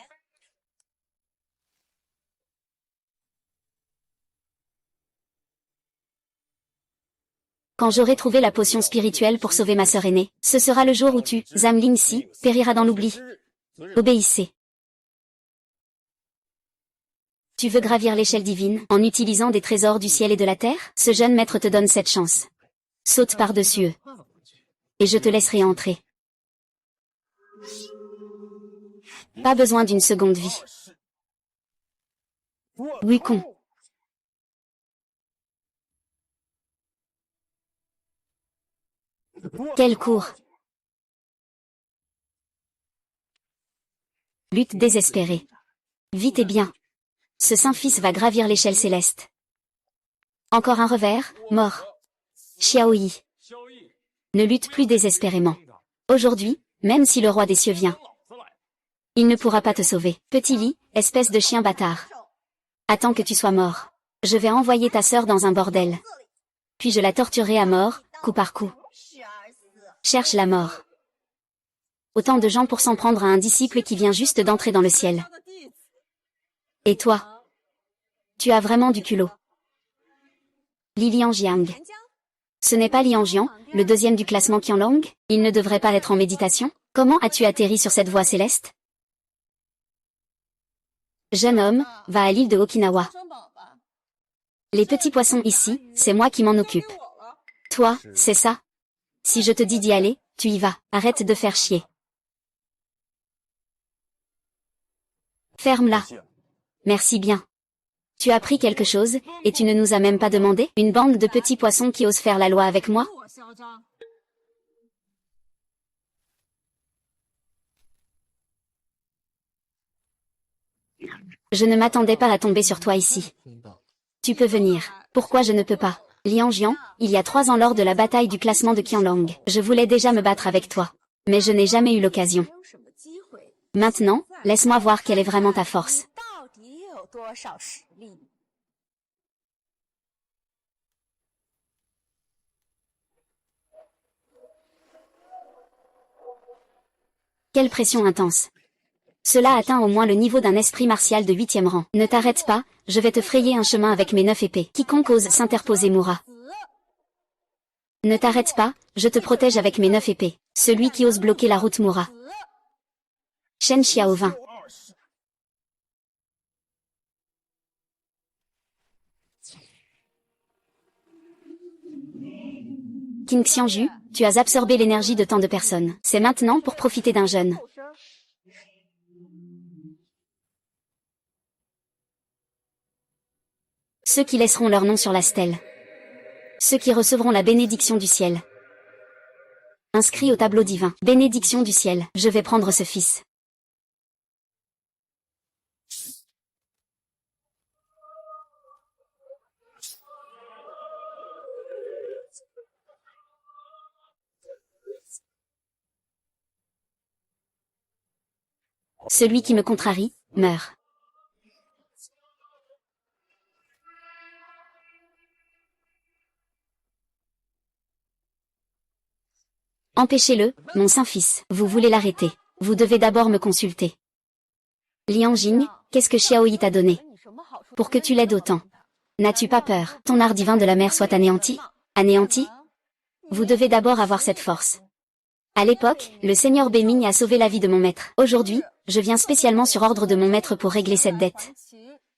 Quand j'aurai trouvé la potion spirituelle pour sauver ma sœur aînée, ce sera le jour où tu, Zhang Lingxi, périras dans l'oubli. Obéissez. Tu veux gravir l'échelle divine, en utilisant des trésors du ciel et de la terre? Ce jeune maître te donne cette chance. Saute par-dessus eux. Et je te laisserai entrer. Pas besoin d'une seconde vie. Wukong. Quelle cour! Lutte désespérée. Vite et bien. Ce saint-fils va gravir l'échelle céleste. Encore un revers, mort. Xiaoyi. Ne lutte plus désespérément. Aujourd'hui, même si le roi des cieux vient, il ne pourra pas te sauver. Petit lit, espèce de chien bâtard. Attends que tu sois mort. Je vais envoyer ta sœur dans un bordel. Puis je la torturerai à mort, coup par coup. Cherche la mort. Autant de gens pour s'en prendre à un disciple qui vient juste d'entrer dans le ciel. Et toi? Tu as vraiment du culot. Li Lianjiang. Ce n'est pas Lianjiang, le deuxième du classement Qianlong? Il ne devrait pas être en méditation? Comment as-tu atterri sur cette voie céleste? Jeune homme, va à l'île de Okinawa. Les petits poissons ici, c'est moi qui m'en occupe. Toi, c'est ça? Si je te dis d'y aller, tu y vas. Arrête de faire chier. Ferme-la. Merci bien. Tu as appris quelque chose, et tu ne nous as même pas demandé? Une bande de petits poissons qui osent faire la loi avec moi? Je ne m'attendais pas à tomber sur toi ici. Tu peux venir. Pourquoi je ne peux pas? Lianjiang, il y a 3 ans lors de la bataille du classement de Qianlong, je voulais déjà me battre avec toi. Mais je n'ai jamais eu l'occasion. Maintenant, laisse-moi voir quelle est vraiment ta force. Quelle pression intense. Cela atteint au moins le niveau d'un esprit martial de 8e rang. Ne t'arrête pas, je vais te frayer un chemin avec mes 9 épées. Quiconque ose s'interposer mourra. Ne t'arrête pas, je te protège avec mes 9 épées. Celui qui ose bloquer la route mourra. Shen Xiao 20. Qing Xiangju, tu as absorbé l'énergie de tant de personnes. C'est maintenant pour profiter d'un jeune. Ceux qui laisseront leur nom sur la stèle. Ceux qui recevront la bénédiction du ciel. Inscrit au tableau divin. Bénédiction du ciel. Je vais prendre ce fils. Celui qui me contrarie, meurt. Empêchez-le, mon saint-fils. Vous voulez l'arrêter. Vous devez d'abord me consulter. Lianjing, qu'est-ce que Xiaoyi t'a donné? Pour que tu l'aides autant. N'as-tu pas peur? Ton art divin de la mer soit anéanti? Anéanti? Vous devez d'abord avoir cette force. À l'époque, le seigneur Beiming a sauvé la vie de mon maître. Aujourd'hui, je viens spécialement sur ordre de mon maître pour régler cette dette.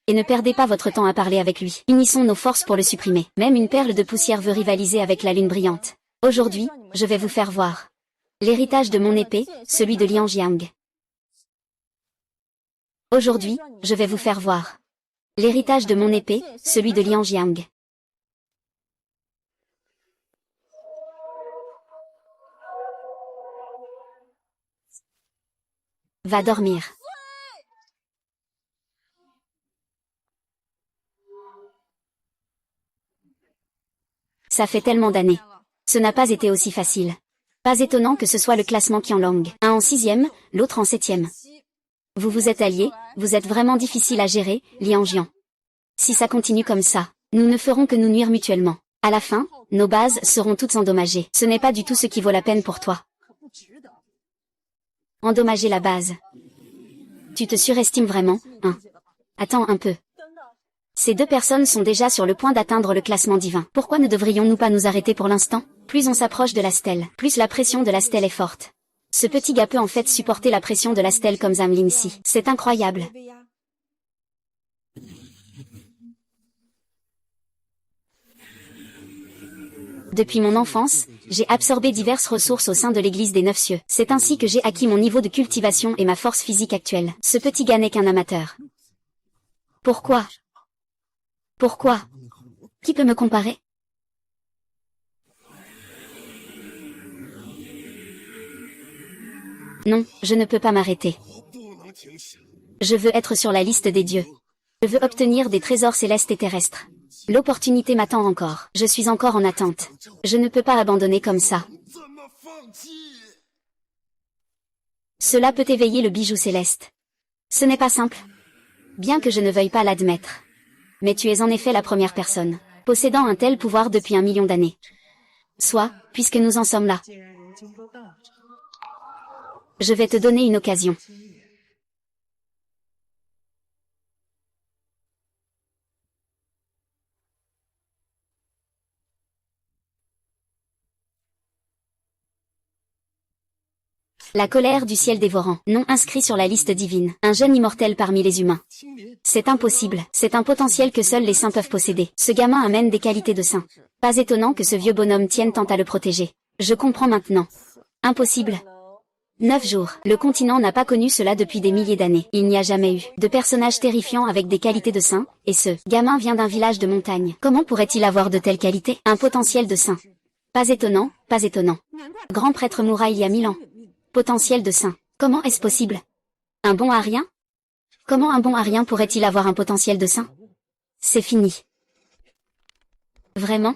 Et ne perdez pas votre temps à parler avec lui. Unissons nos forces pour le supprimer. Même une perle de poussière veut rivaliser avec la lune brillante. Aujourd'hui, je vais vous faire voir. L'héritage de mon épée, celui de Lianjiang. Aujourd'hui, je vais vous faire voir. L'héritage de mon épée, celui de Lianjiang. Va dormir. Ça fait tellement d'années. Ce n'a pas été aussi facile. Pas étonnant que ce soit le classement Qianlong. Un en 6e, l'autre en 7e. Vous vous êtes alliés, vous êtes vraiment difficile à gérer, Liang Jian. Si ça continue comme ça, nous ne ferons que nous nuire mutuellement. À la fin, nos bases seront toutes endommagées. Ce n'est pas du tout ce qui vaut la peine pour toi. Endommager la base. Tu te surestimes vraiment, hein? Attends un peu. Ces deux personnes sont déjà sur le point d'atteindre le classement divin. Pourquoi ne devrions-nous pas nous arrêter pour l'instant? Plus on s'approche de la stèle, plus la pression de la stèle est forte. Ce petit gars peut en fait supporter la pression de la stèle comme Zhang Linxi. C'est incroyable. Depuis mon enfance, j'ai absorbé diverses ressources au sein de l'église des Neuf Cieux. C'est ainsi que j'ai acquis mon niveau de cultivation et ma force physique actuelle. Ce petit gars n'est qu'un amateur. Pourquoi? Pourquoi? Qui peut me comparer? Non, je ne peux pas m'arrêter. Je veux être sur la liste des dieux. Je veux obtenir des trésors célestes et terrestres. L'opportunité m'attend encore. Je suis encore en attente. Je ne peux pas abandonner comme ça. Cela peut éveiller le bijou céleste. Ce n'est pas simple. Bien que je ne veuille pas l'admettre. Mais tu es en effet la première personne, possédant un tel pouvoir depuis 1 million d'années. Soit, puisque nous en sommes là. Je vais te donner une occasion. La colère du ciel dévorant, non inscrit sur la liste divine, un jeune immortel parmi les humains. C'est impossible, c'est un potentiel que seuls les saints peuvent posséder. Ce gamin amène des qualités de saint. Pas étonnant que ce vieux bonhomme tienne tant à le protéger. Je comprends maintenant. Impossible. 9 jours. Le continent n'a pas connu cela depuis des milliers d'années. Il n'y a jamais eu de personnage terrifiant avec des qualités de saint, et ce gamin vient d'un village de montagne. Comment pourrait-il avoir de telles qualités? Un potentiel de saint. Pas étonnant, pas étonnant. Grand prêtre mourra il y a 1000 ans. Potentiel de saint. Comment est-ce possible? Un bon arien? Comment un bon arien pourrait-il avoir un potentiel de saint? C'est fini. Vraiment?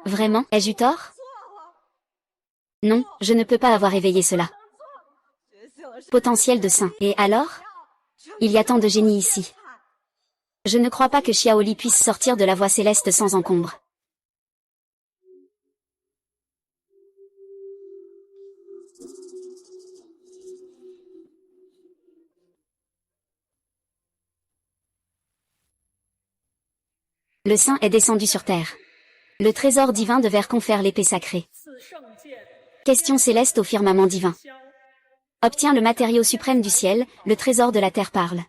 Vraiment? Ai-je eu tort? Non, je ne peux pas avoir éveillé cela. Potentiel de saint. Et alors? Il y a tant de génies ici. Je ne crois pas que Xiaoli puisse sortir de la voie céleste sans encombre. Le saint est descendu sur terre. Le trésor divin de verre confère l'épée sacrée. Question céleste au firmament divin. Obtient le matériau suprême du ciel, le trésor de la terre parle.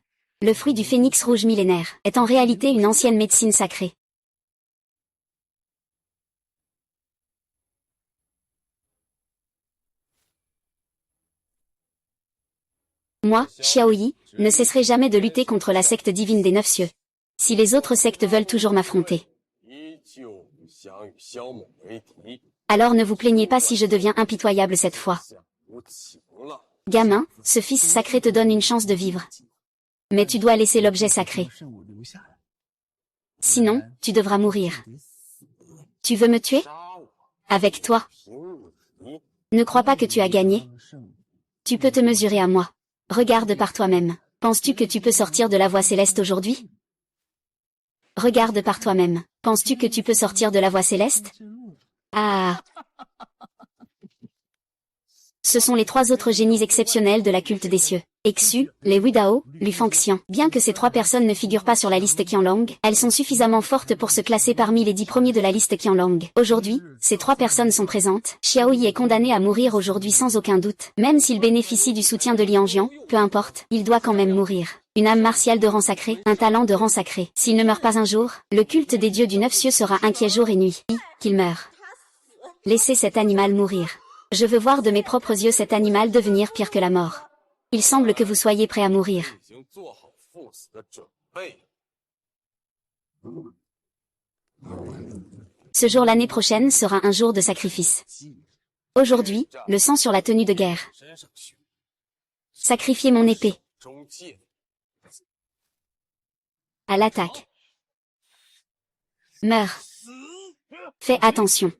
Le fruit du phénix rouge millénaire est en réalité une ancienne médecine sacrée. Moi, Xiaoyi, ne cesserai jamais de lutter contre la secte divine des Neuf Cieux. Si les autres sectes veulent toujours m'affronter, alors ne vous plaignez pas si je deviens impitoyable cette fois. Gamin, ce fils sacré te donne une chance de vivre. Mais tu dois laisser l'objet sacré. Sinon, tu devras mourir. Tu veux me tuer? Avec toi. Ne crois pas que tu as gagné. Tu peux te mesurer à moi. Regarde par toi-même. Penses-tu que tu peux sortir de la voie céleste aujourd'hui? Regarde par toi-même. Penses-tu que tu peux sortir de la voie céleste? Ah. Ce sont les 3 autres génies exceptionnels de la culte des cieux. Exu, les Wudao, Lu Fangxian. Bien que ces 3 personnes ne figurent pas sur la liste Qianlong, elles sont suffisamment fortes pour se classer parmi les 10 premiers de la liste Qianlong. Aujourd'hui, ces 3 personnes sont présentes. Xiaoyi est condamné à mourir aujourd'hui sans aucun doute. Même s'il bénéficie du soutien de Liang Jian, peu importe, il doit quand même mourir. Une âme martiale de rang sacré, un talent de rang sacré. S'il ne meurt pas un jour, le culte des dieux du Neuf Cieux sera inquiet jour et nuit. Qu'il meure. Laissez cet animal mourir. Je veux voir de mes propres yeux cet animal devenir pire que la mort. Il semble que vous soyez prêt à mourir. Ce jour l'année prochaine sera un jour de sacrifice. Aujourd'hui, le sang sur la tenue de guerre. Sacrifiez mon épée. À l'attaque. Meurs. Fais attention.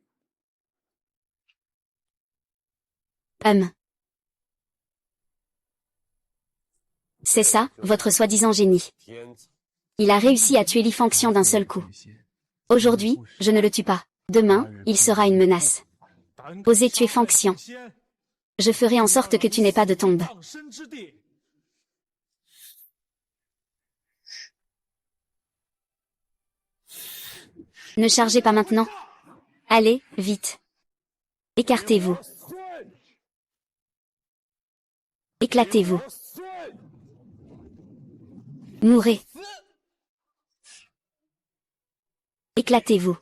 C'est ça, votre soi-disant génie. Il a réussi à tuer Li Fangxian d'un seul coup. Aujourd'hui, je ne le tue pas. Demain, il sera une menace. Osez tuer Fangxian. Je ferai en sorte que tu n'aies pas de tombe. Ne chargez pas maintenant. Allez, vite. Écartez-vous. Éclatez-vous. Mourez. Éclatez-vous.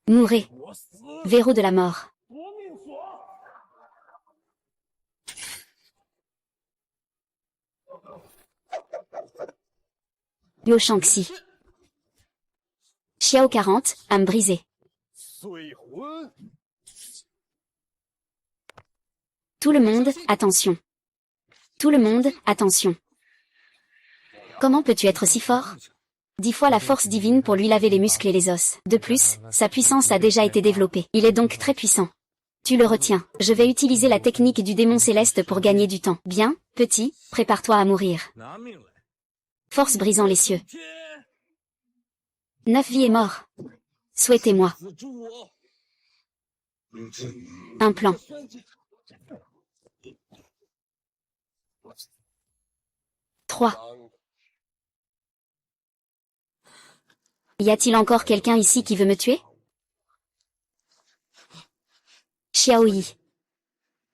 Mourez. Verrou de la mort. Liu Shangxi. Xiao 40, âme brisée. Tout le monde, attention. Tout le monde, attention. Comment peux-tu être si fort? 10 fois la force divine pour lui laver les muscles et les os. De plus, sa puissance a déjà été développée. Il est donc très puissant. Tu le retiens. Je vais utiliser la technique du démon céleste pour gagner du temps. Bien, petit, prépare-toi à mourir. Force brisant les cieux. 9 vies et morts. Souhaitez-moi. Un plan. Trois. Y a-t-il encore quelqu'un ici qui veut me tuer? Xiao Yi.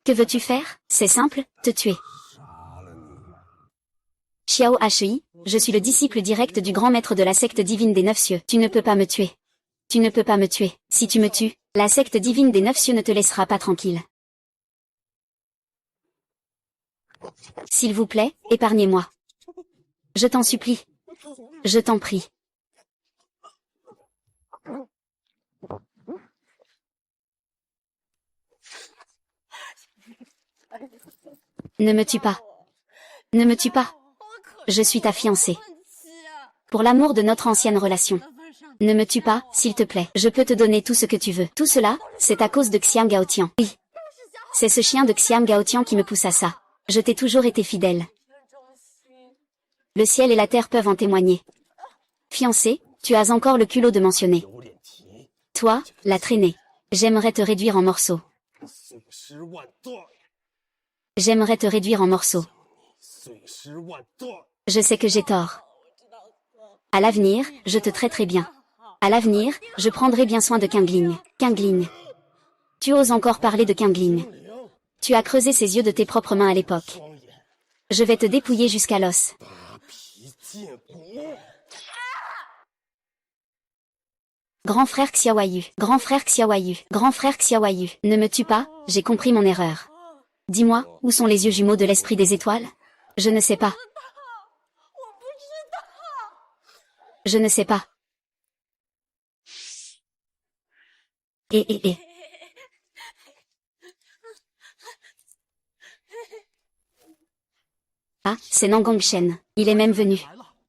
Que veux-tu faire? C'est simple, te tuer. Xiao Hi, je suis le disciple direct du grand maître de la secte divine des 9 cieux. Tu ne peux pas me tuer. Tu ne peux pas me tuer. Si tu me tues, la secte divine des 9 cieux ne te laissera pas tranquille. S'il vous plaît, épargnez-moi. Je t'en supplie. Je t'en prie. Ne me tue pas. Ne me tue pas. Je suis ta fiancée. Pour l'amour de notre ancienne relation. Ne me tue pas, s'il te plaît. Je peux te donner tout ce que tu veux. Tout cela, c'est à cause de Xiang Gaotian. Oui. C'est ce chien de Xiang Gaotian qui me pousse à ça. Je t'ai toujours été fidèle. Le ciel et la terre peuvent en témoigner. Fiancé, tu as encore le culot de mentionner. Toi, la traînée. J'aimerais te réduire en morceaux. J'aimerais te réduire en morceaux. Je sais que j'ai tort. À l'avenir, je te traiterai bien. À l'avenir, je prendrai bien soin de Qingling. Qingling. Tu oses encore parler de Qingling. Tu as creusé ses yeux de tes propres mains à l'époque. Je vais te dépouiller jusqu'à l'os. Grand frère Xiaoyu, grand frère Xiaoyu, grand frère Xiaoyu, ne me tue pas, j'ai compris mon erreur. Dis-moi, où sont les yeux jumeaux de l'esprit des étoiles? Je ne sais pas. Je ne sais pas. Et. Ah, c'est Nangang Shen. Il est même venu.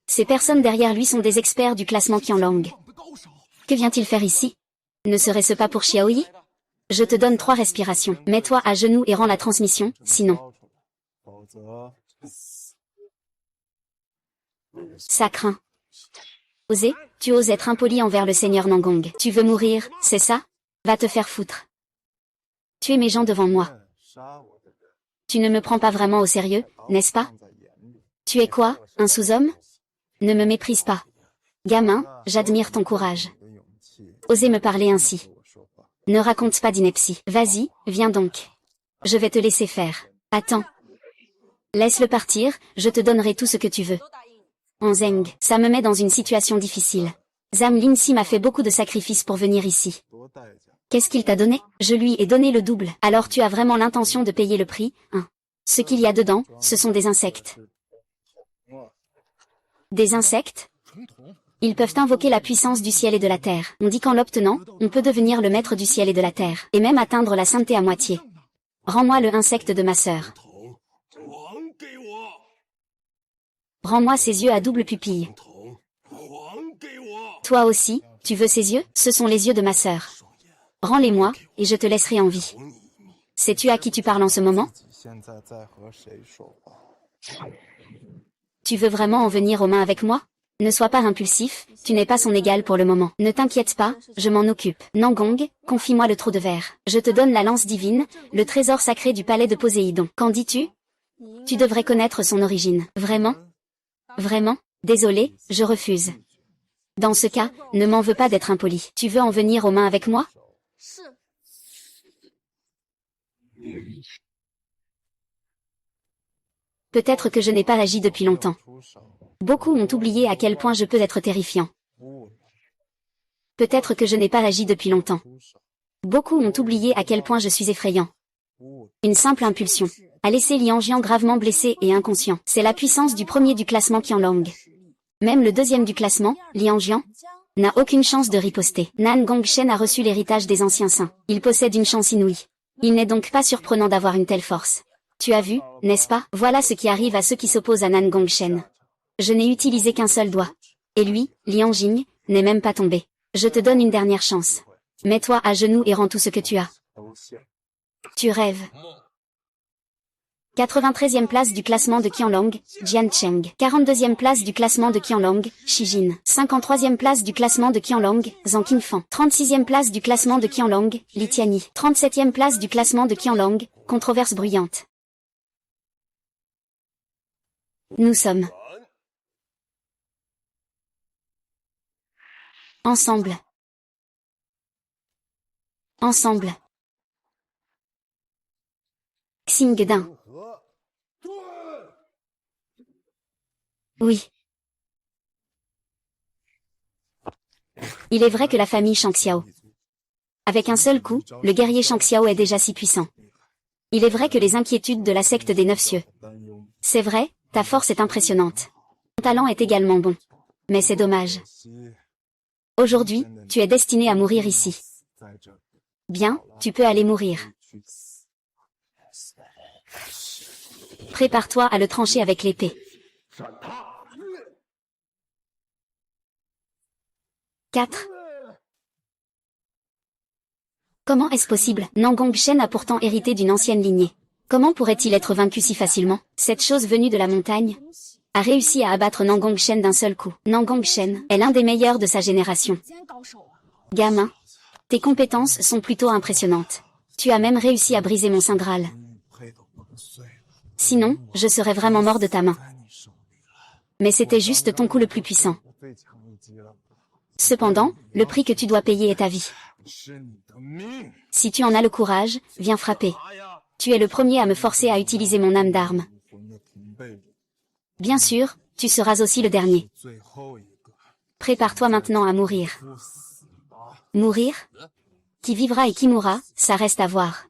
Ces personnes derrière lui sont des experts du classement Qianlong. Que vient-il faire ici? Ne serait-ce pas pour Xiaoyi? Je te donne 3 respirations. Mets-toi à genoux et rends la transmission, sinon. Ça craint. Oser, tu oses être impoli envers le seigneur Nangong. Tu veux mourir, c'est ça? Va te faire foutre. Tu es mes gens devant moi. Tu ne me prends pas vraiment au sérieux, n'est-ce pas? Tu es quoi, un sous-homme? Ne me méprise pas. Gamin, j'admire ton courage. Osez me parler ainsi. Ne raconte pas d'ineptie. Vas-y, viens donc. Je vais te laisser faire. Attends. Laisse-le partir, je te donnerai tout ce que tu veux. Zheng, ça me met dans une situation difficile. Zhang Lingxi m'a fait beaucoup de sacrifices pour venir ici. Qu'est-ce qu'il t'a donné? Je lui ai donné le double. Alors tu as vraiment l'intention de payer le prix, hein? Ce qu'il y a dedans, ce sont des insectes. Des insectes? Ils peuvent invoquer la puissance du ciel et de la terre. On dit qu'en l'obtenant, on peut devenir le maître du ciel et de la terre, et même atteindre la sainteté à moitié. Rends-moi le insecte de ma sœur. Rends-moi ses yeux à double pupille. Toi aussi, tu veux ses yeux? Ce sont les yeux de ma sœur. Rends-les-moi, et je te laisserai en vie. Sais-tu à qui tu parles en ce moment? Tu veux vraiment en venir aux mains avec moi? Ne sois pas impulsif, tu n'es pas son égal pour le moment. Ne t'inquiète pas, je m'en occupe. Nangong, confie-moi le trou de verre. Je te donne la lance divine, le trésor sacré du palais de Poséidon. Qu'en dis-tu? Tu devrais connaître son origine. Vraiment? Vraiment? Désolé, je refuse. Dans ce cas, ne m'en veux pas d'être impoli. Tu veux en venir aux mains avec moi? Peut-être que je n'ai pas agi depuis longtemps. Beaucoup ont oublié à quel point je peux être terrifiant. Peut-être que je n'ai pas agi depuis longtemps. Beaucoup ont oublié à quel point je suis effrayant. Une simple impulsion a laissé Liang Jian gravement blessé et inconscient. C'est la puissance du premier du classement Qianlong. Même le deuxième du classement, Liang Jian, n'a aucune chance de riposter. Nan Gongshen a reçu l'héritage des anciens saints. Il possède une chance inouïe. Il n'est donc pas surprenant d'avoir une telle force. Tu as vu, n'est-ce pas? Voilà ce qui arrive à ceux qui s'opposent à Nan Gongshen. Je n'ai utilisé qu'un seul doigt. Et lui, Liang Jing, n'est même pas tombé. Je te donne une dernière chance. Mets-toi à genoux et rends tout ce que tu as. Tu rêves. 93e place du classement de Qianlong, Jian Cheng. 42e place du classement de Qianlong, Shi Jin. 53e place du classement de Qianlong, Zhang Qingfang. 36e place du classement de Qianlong, Li Tianyi. 37e place du classement de Qianlong, controverse bruyante. Nous sommes ensemble. Ensemble. Xingdin. Oui. Il est vrai que la famille Shangxiao. Avec un seul coup, le guerrier Shangxiao est déjà si puissant. Il est vrai que les inquiétudes de la secte des Neuf Cieux. C'est vrai, ta force est impressionnante. Ton talent est également bon. Mais c'est dommage. Aujourd'hui, tu es destiné à mourir ici. Bien, tu peux aller mourir. Prépare-toi à le trancher avec l'épée. 4. Comment est-ce possible? Nan Gongshen a pourtant hérité d'une ancienne lignée. Comment pourrait-il être vaincu si facilement? Cette chose venue de la montagne a réussi à abattre Nan Gongshen d'un seul coup. Nan Gongshen est l'un des meilleurs de sa génération. Gamin, tes compétences sont plutôt impressionnantes. Tu as même réussi à briser mon Saint Graal. Sinon, je serais vraiment mort de ta main. Mais c'était juste ton coup le plus puissant. Cependant, le prix que tu dois payer est ta vie. Si tu en as le courage, viens frapper. Tu es le premier à me forcer à utiliser mon âme d'arme. Bien sûr, tu seras aussi le dernier. Prépare-toi maintenant à mourir. Mourir? Qui vivra et qui mourra, ça reste à voir.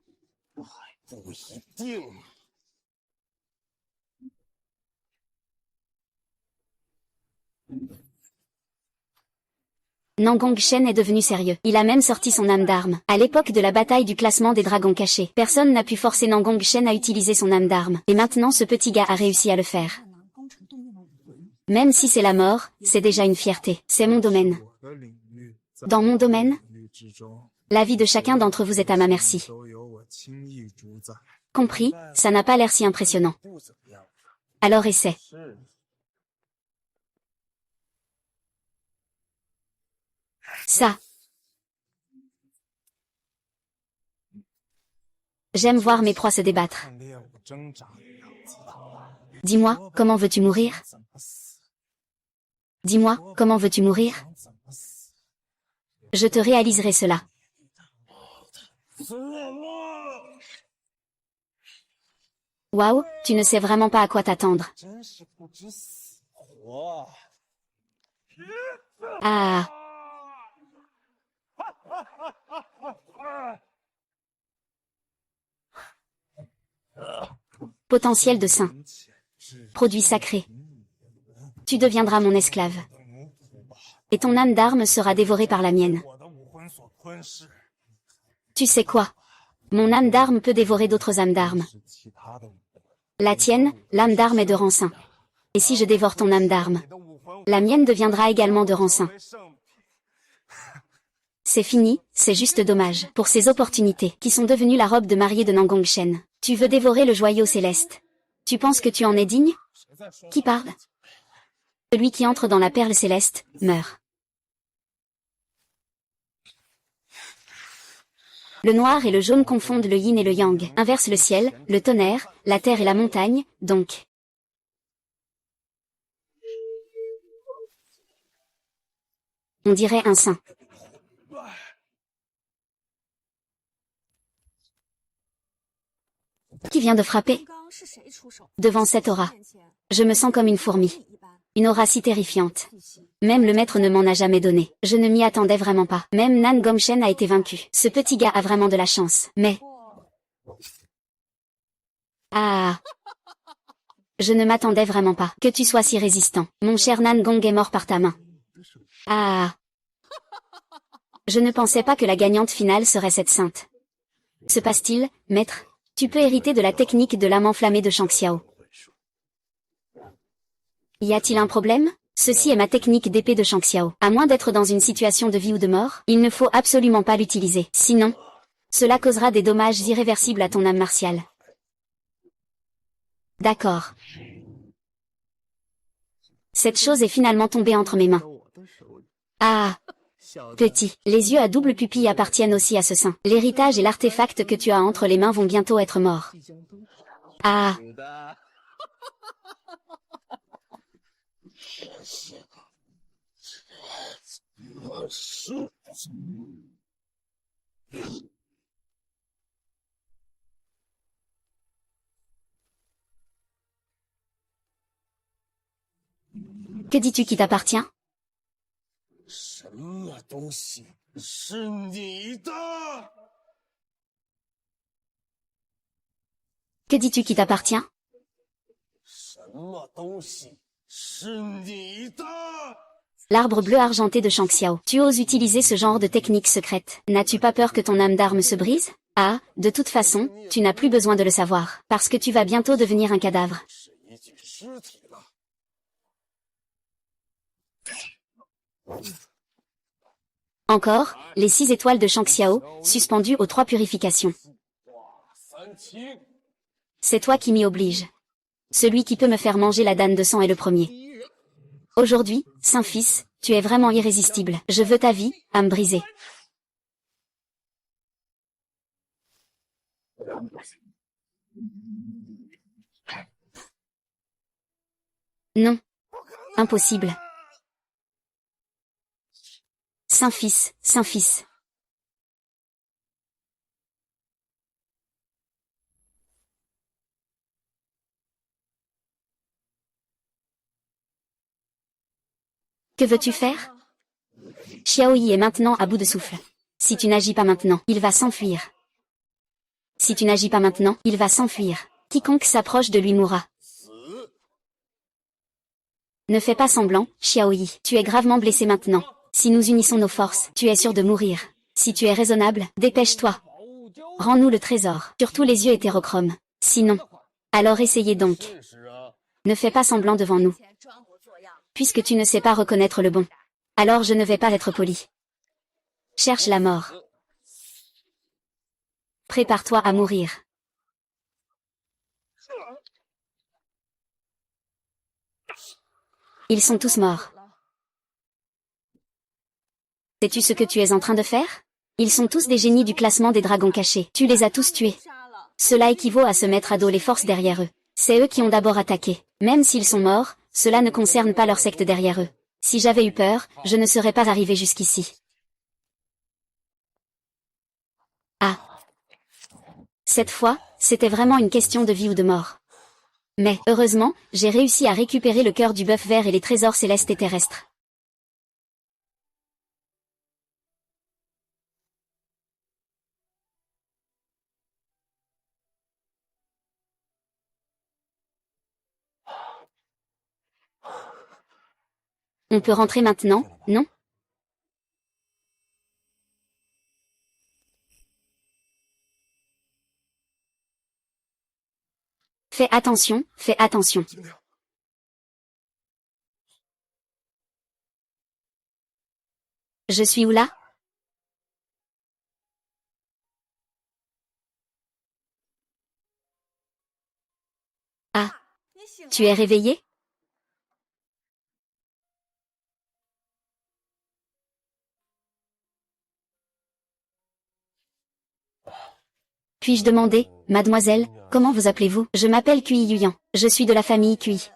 Nan Gongshen est devenu sérieux. Il a même sorti son âme d'arme. À l'époque de la bataille du classement des dragons cachés, personne n'a pu forcer Nan Gongshen à utiliser son âme d'arme. Et maintenant ce petit gars a réussi à le faire. Même si c'est la mort, c'est déjà une fierté. C'est mon domaine. Dans mon domaine, la vie de chacun d'entre vous est à ma merci. Compris, ça n'a pas l'air si impressionnant. Alors essaie. Ça. J'aime voir mes proies se débattre. Dis-moi, comment veux-tu mourir? Dis-moi, comment veux-tu mourir? Je te réaliserai cela. Waouh, tu ne sais vraiment pas à quoi t'attendre. Ah. Potentiel de saint. Produit sacré. Tu deviendras mon esclave. Et ton âme d'arme sera dévorée par la mienne. Tu sais quoi? Mon âme d'arme peut dévorer d'autres âmes d'armes. La tienne, l'âme d'arme est de rang saint. Et si je dévore ton âme d'arme, la mienne deviendra également de rang saint. La tienne, l'âme d'arme est de rang saint. Et si je dévore ton âme d'arme, la mienne deviendra également de rang saint. Et si je dévore ton âme d'arme, la mienne deviendra également de rang saint. La mienne deviendra également de rang saint. Et si je dévore ton âme d'arme, la mienne deviendra également de rang saint. C'est fini, c'est juste dommage. Pour ces opportunités, qui sont devenues la robe de mariée de Nangongshen. Tu veux dévorer le joyau céleste. Tu penses que tu en es digne? Qui parle? Celui qui entre dans la perle céleste, meurt. Le noir et le jaune confondent le yin et le yang, inversent le ciel, le tonnerre, la terre et la montagne, donc. On dirait un saint. Qui vient de frapper? Devant cette aura. Je me sens comme une fourmi. Une aura si terrifiante. Même le maître ne m'en a jamais donné. Je ne m'y attendais vraiment pas. Même Nan Gongshen a été vaincu. Ce petit gars a vraiment de la chance. Mais... Ah... Je ne m'attendais vraiment pas. Que tu sois si résistant. Mon cher Nan Gong est mort par ta main. Ah... Je ne pensais pas que la gagnante finale serait cette sainte. Se passe-t-il, maître? Tu peux hériter de la technique de l'âme enflammée de Shang Xiao. Y a-t-il un problème? Ceci est ma technique d'épée de Shang Xiao. À moins d'être dans une situation de vie ou de mort, il ne faut absolument pas l'utiliser. Sinon, cela causera des dommages irréversibles à ton âme martiale. D'accord. Cette chose est finalement tombée entre mes mains. Ah! Petit, les yeux à double pupille appartiennent aussi à ce saint. L'héritage et l'artefact que tu as entre les mains vont bientôt être morts. Ah! Que dis-tu qui t'appartient? Que dis-tu qui t'appartient? L'arbre bleu argenté de Shang Xiao. Tu oses utiliser ce genre de technique secrète. N'as-tu pas peur que ton âme d'arme se brise? Ah, de toute façon, tu n'as plus besoin de le savoir, parce que tu vas bientôt devenir un cadavre. Encore, les 6 étoiles de Shang Xiao, suspendues aux 3 purifications. C'est toi qui m'y oblige. Celui qui peut me faire manger la danne de sang est le premier. Aujourd'hui, Saint-Fils, tu es vraiment irrésistible. Je veux ta vie, âme brisée. Non. Impossible. Saint-Fils, Saint-Fils. Que veux-tu faire? Xiaoyi est maintenant à bout de souffle. Si tu n'agis pas maintenant, il va s'enfuir. Si tu n'agis pas maintenant, il va s'enfuir. Quiconque s'approche de lui mourra. Ne fais pas semblant, Xiaoyi. Tu es gravement blessé maintenant. Si nous unissons nos forces, tu es sûr de mourir. Si tu es raisonnable, dépêche-toi. Rends-nous le trésor. Surtout les yeux hétérochromes. Sinon. Alors essayez donc. Ne fais pas semblant devant nous. Puisque tu ne sais pas reconnaître le bon. Alors je ne vais pas être poli. Cherche la mort. Prépare-toi à mourir. Ils sont tous morts. Sais-tu ce que tu es en train de faire? Ils sont tous des génies du classement des dragons cachés. Tu les as tous tués. Cela équivaut à se mettre à dos les forces derrière eux. C'est eux qui ont d'abord attaqué. Même s'ils sont morts, cela ne concerne pas leur secte derrière eux. Si j'avais eu peur, je ne serais pas arrivé jusqu'ici. Ah. Cette fois, c'était vraiment une question de vie ou de mort. Mais, heureusement, j'ai réussi à récupérer le cœur du bœuf vert et les trésors célestes et terrestres. On peut rentrer maintenant, non? Fais attention, fais attention. « 」 « 」 « 」 « 」 « 」 « 」 « 」 « 」 « 」 « 」 « 」 « 」 « 」 « 」 « 」 « 」 « 」 « 」 « 」 « 」 « 」 « 」 « 」 « 」 « 」 « 」 « 」 « 」 « 」 « 」 « Tu es réveillé? Puis-je demander, mademoiselle, comment vous appelez-vous? Je m'appelle Kui Yuyan. Je suis de la famille Kui.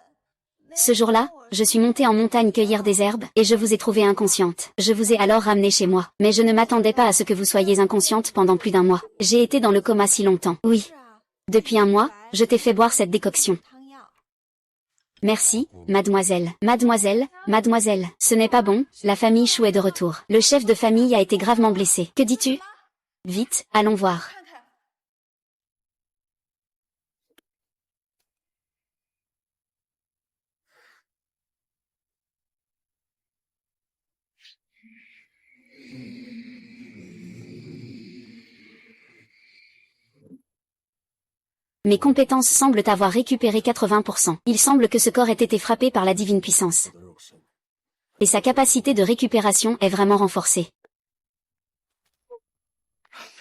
Ce jour-là, je suis montée en montagne cueillir des herbes, et je vous ai trouvée inconsciente. Je vous ai alors ramenée chez moi. Mais je ne m'attendais pas à ce que vous soyez inconsciente pendant plus d'un mois. J'ai été dans le coma si longtemps. Oui. Depuis un mois, je t'ai fait boire cette décoction. Merci, mademoiselle. Mademoiselle, mademoiselle. Ce n'est pas bon, la famille Chou est de retour. Le chef de famille a été gravement blessé. Que dis-tu? Vite, allons voir. Mes compétences semblent avoir récupéré 80%. Il semble que ce corps ait été frappé par la divine puissance. Et sa capacité de récupération est vraiment renforcée.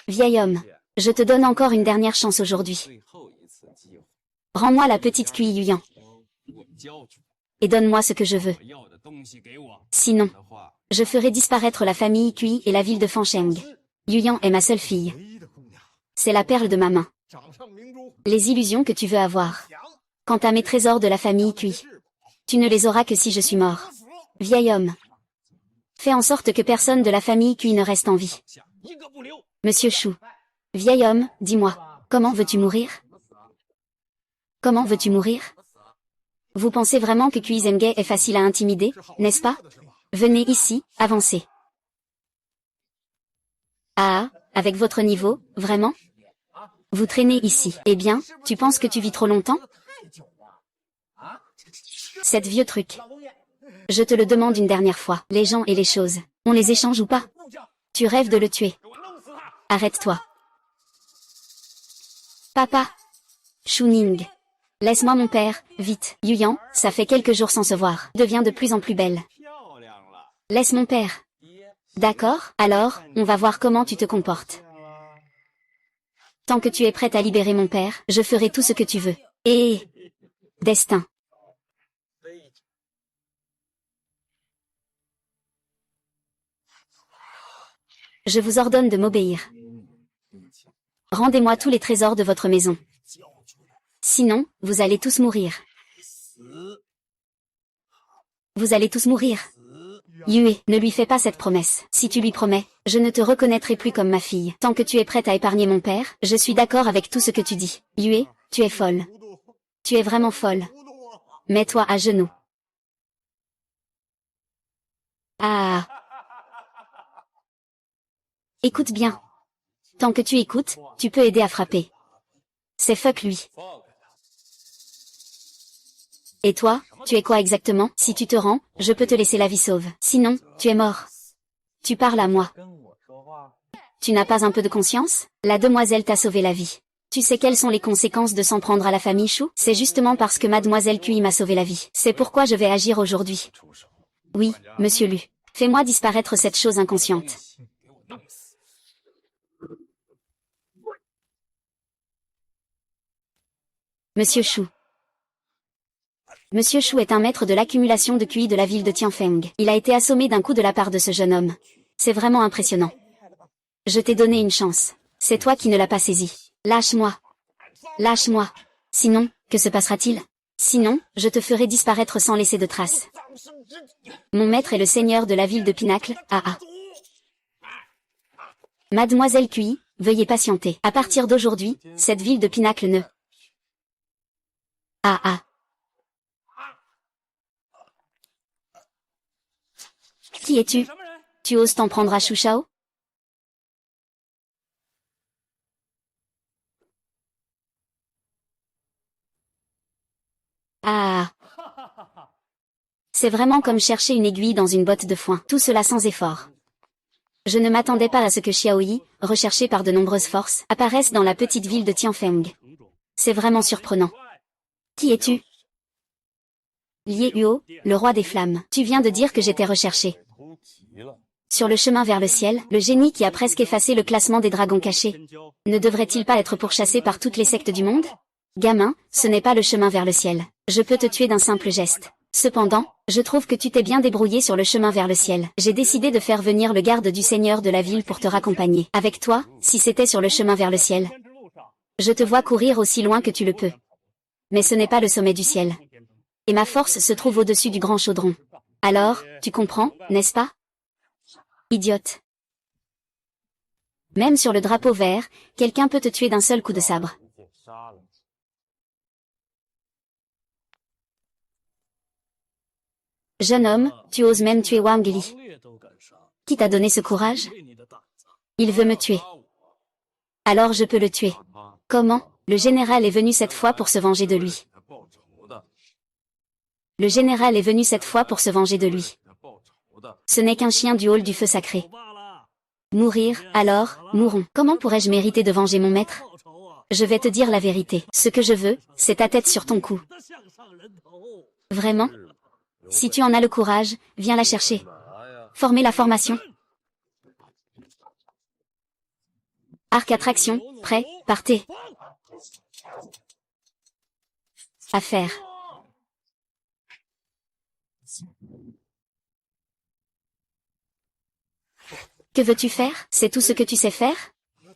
Vieil homme, je te donne encore une dernière chance aujourd'hui. Rends-moi la petite Kui Yuyan. Et donne-moi ce que je veux. Sinon, je ferai disparaître la famille Kui et la ville de Fancheng. Yuyan est ma seule fille. C'est la perle de ma main. Les illusions que tu veux avoir. Quant à mes trésors de la famille Kui, tu ne les auras que si je suis mort. Vieil homme, fais en sorte que personne de la famille Kui ne reste en vie. Monsieur Chou. Vieil homme, dis-moi, comment veux-tu mourir? Comment veux-tu mourir? Vous pensez vraiment que Kui Zenghe est facile à intimider, n'est-ce pas? Venez ici, avancez. Ah, avec votre niveau, vraiment? Vous traînez ici. Eh bien, tu penses que tu vis trop longtemps? Cet vieux truc. Je te le demande une dernière fois. Les gens et les choses, on les échange ou pas? Tu rêves de le tuer. Arrête-toi. Papa. Shuning. Laisse-moi mon père, vite. Yuyan, ça fait quelques jours sans se voir. Deviens de plus en plus belle. Laisse mon père. D'accord, alors, on va voir comment tu te comportes. Tant que tu es prête à libérer mon père, je ferai tout ce que tu veux. Et... destin. Je vous ordonne de m'obéir. Rendez-moi tous les trésors de votre maison. Sinon, vous allez tous mourir. Vous allez tous mourir. Yue, ne lui fais pas cette promesse. Si tu lui promets, je ne te reconnaîtrai plus comme ma fille. Tant que tu es prête à épargner mon père, je suis d'accord avec tout ce que tu dis. Yue, tu es folle. Tu es vraiment folle. Mets-toi à genoux. Ah. Écoute bien. Tant que tu écoutes, tu peux aider à frapper. C'est fuck lui. Et toi, tu es quoi exactement? Si tu te rends, je peux te laisser la vie sauve. Sinon, tu es mort. Tu parles à moi. Tu n'as pas un peu de conscience? La demoiselle t'a sauvé la vie. Tu sais quelles sont les conséquences de s'en prendre à la famille Chou? C'est justement parce que mademoiselle Kui m'a sauvé la vie. C'est pourquoi je vais agir aujourd'hui. Oui, monsieur Lu. Fais-moi disparaître cette chose inconsciente. Monsieur Chou. Monsieur Chou est un maître de l'accumulation de QI de la ville de Tianfeng. Il a été assommé d'un coup de la part de ce jeune homme. C'est vraiment impressionnant. Je t'ai donné une chance. C'est toi qui ne l'as pas saisi. Lâche-moi. Lâche-moi. Sinon, que se passera-t-il? Sinon, je te ferai disparaître sans laisser de traces. Mon maître est le seigneur de la ville de Pinacle, ah. Mademoiselle Kui, veuillez patienter. À partir d'aujourd'hui, cette ville de Pinacle ne... Ah. Qui es-tu? Tu oses t'en prendre à Shu Shao? Ah. C'est vraiment comme chercher une aiguille dans une botte de foin. Tout cela sans effort. Je ne m'attendais pas à ce que Xiaoyi, recherché par de nombreuses forces, apparaisse dans la petite ville de Tianfeng. C'est vraiment surprenant. Qui es-tu? Lie Huo, le roi des flammes. Tu viens de dire que j'étais recherché. Sur le chemin vers le ciel, le génie qui a presque effacé le classement des dragons cachés. Ne devrait-il pas être pourchassé par toutes les sectes du monde? Gamin, ce n'est pas le chemin vers le ciel. Je peux te tuer d'un simple geste. Cependant, je trouve que tu t'es bien débrouillé sur le chemin vers le ciel. J'ai décidé de faire venir le garde du seigneur de la ville pour te raccompagner. Avec toi, si c'était sur le chemin vers le ciel. Je te vois courir aussi loin que tu le peux. Mais ce n'est pas le sommet du ciel. Et ma force se trouve au-dessus du grand chaudron. Alors, tu comprends, n'est-ce pas? Idiote. Même sur le drapeau vert, quelqu'un peut te tuer d'un seul coup de sabre. Jeune homme, tu oses même tuer Wang Li. Qui t'a donné ce courage? Il veut me tuer. Alors je peux le tuer. Comment? Le général est venu cette fois pour se venger de lui. Le général est venu cette fois pour se venger de lui. Ce n'est qu'un chien du hall du feu sacré. Mourir, alors, mourons. Comment pourrais-je mériter de venger mon maître? Je vais te dire la vérité. Ce que je veux, c'est ta tête sur ton cou. Vraiment? Si tu en as le courage, viens la chercher. Formez la formation. Arc attraction, prêt, partez. Affaire. Que veux-tu faire? C'est tout ce que tu sais faire?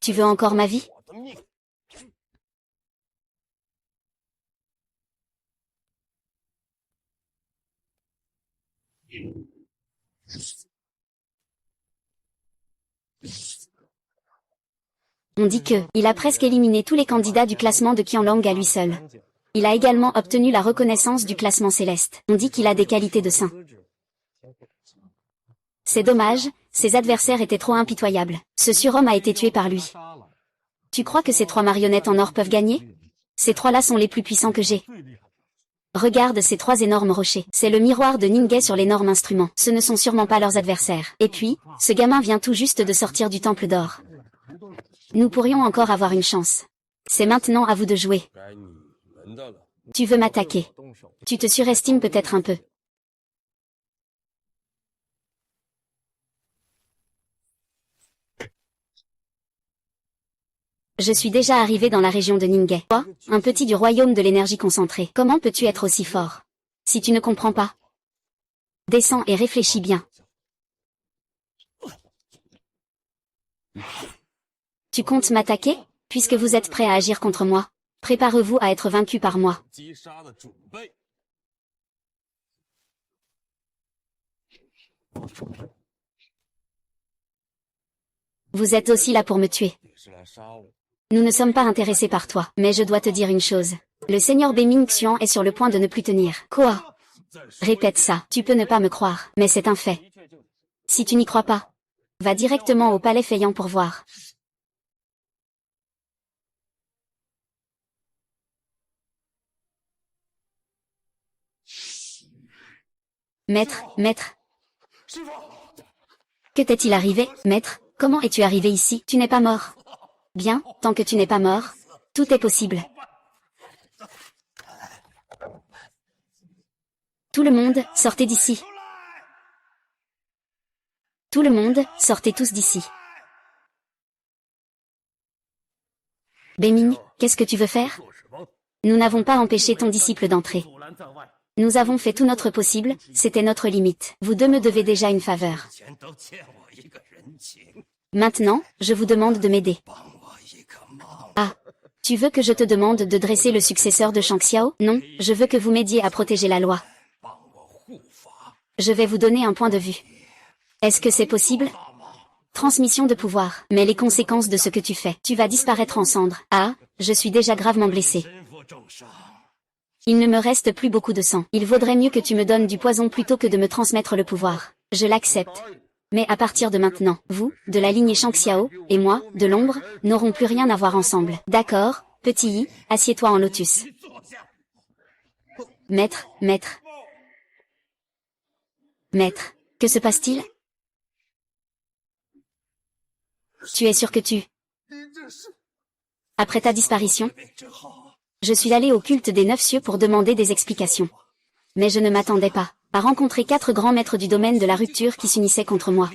Tu veux encore ma vie? On dit que, il a presque éliminé tous les candidats du classement de Qianlong à lui seul. Il a également obtenu la reconnaissance du classement céleste. On dit qu'il a des qualités de saint. C'est dommage, ses adversaires étaient trop impitoyables. Ce surhomme a été tué par lui. Tu crois que ces 3 marionnettes en or peuvent gagner? Ces 3-là sont les plus puissants que j'ai. Regarde ces 3 énormes rochers. C'est le miroir de Ningay sur l'énorme instrument. Ce ne sont sûrement pas leurs adversaires. Et puis, ce gamin vient tout juste de sortir du temple d'or. Nous pourrions encore avoir une chance. C'est maintenant à vous de jouer. Tu veux m'attaquer. Tu te surestimes peut-être un peu. Je suis déjà arrivé dans la région de Ningay. Toi, un petit du royaume de l'énergie concentrée. Comment peux-tu être aussi fort? Si tu ne comprends pas. Descends et réfléchis bien. Tu comptes m'attaquer? Puisque vous êtes prêt à agir contre moi, préparez-vous à être vaincu par moi. Vous êtes aussi là pour me tuer. Nous ne sommes pas intéressés par toi, mais je dois te dire une chose. Le seigneur Beming Xian est sur le point de ne plus tenir. Quoi? Répète ça, tu peux ne pas me croire, mais c'est un fait. Si tu n'y crois pas, va directement au palais Feiyan pour voir. Maître, maître. Que t'est-il arrivé, maître? Comment es-tu arrivé ici? Tu n'es pas mort. Bien, tant que tu n'es pas mort, tout est possible. Tout le monde, sortez d'ici. Tout le monde, sortez tous d'ici. Beming, qu'est-ce que tu veux faire? Nous n'avons pas empêché ton disciple d'entrer. Nous avons fait tout notre possible, c'était notre limite. Vous deux me devez déjà une faveur. Maintenant, je vous demande de m'aider. Ah, tu veux que je te demande de dresser le successeur de Shang Xiao? Non, je veux que vous m'aidiez à protéger la loi. Je vais vous donner un point de vue. Est-ce que c'est possible? Transmission de pouvoir. Mais les conséquences de ce que tu fais. Tu vas disparaître en cendres. Ah, je suis déjà gravement blessé. Il ne me reste plus beaucoup de sang. Il vaudrait mieux que tu me donnes du poison plutôt que de me transmettre le pouvoir. Je l'accepte. Mais à partir de maintenant, vous, de la lignée Shang Xiao, et moi, de l'ombre, n'aurons plus rien à voir ensemble. D'accord, petit Yi, assieds-toi en lotus. Maître, maître. Maître, que se passe-t-il? Tu es sûr que tu... Après ta disparition, je suis allé au culte des 9 cieux pour demander des explications. Mais je ne m'attendais pas à rencontrer 4 grands maîtres du domaine de la rupture qui s'unissaient contre moi.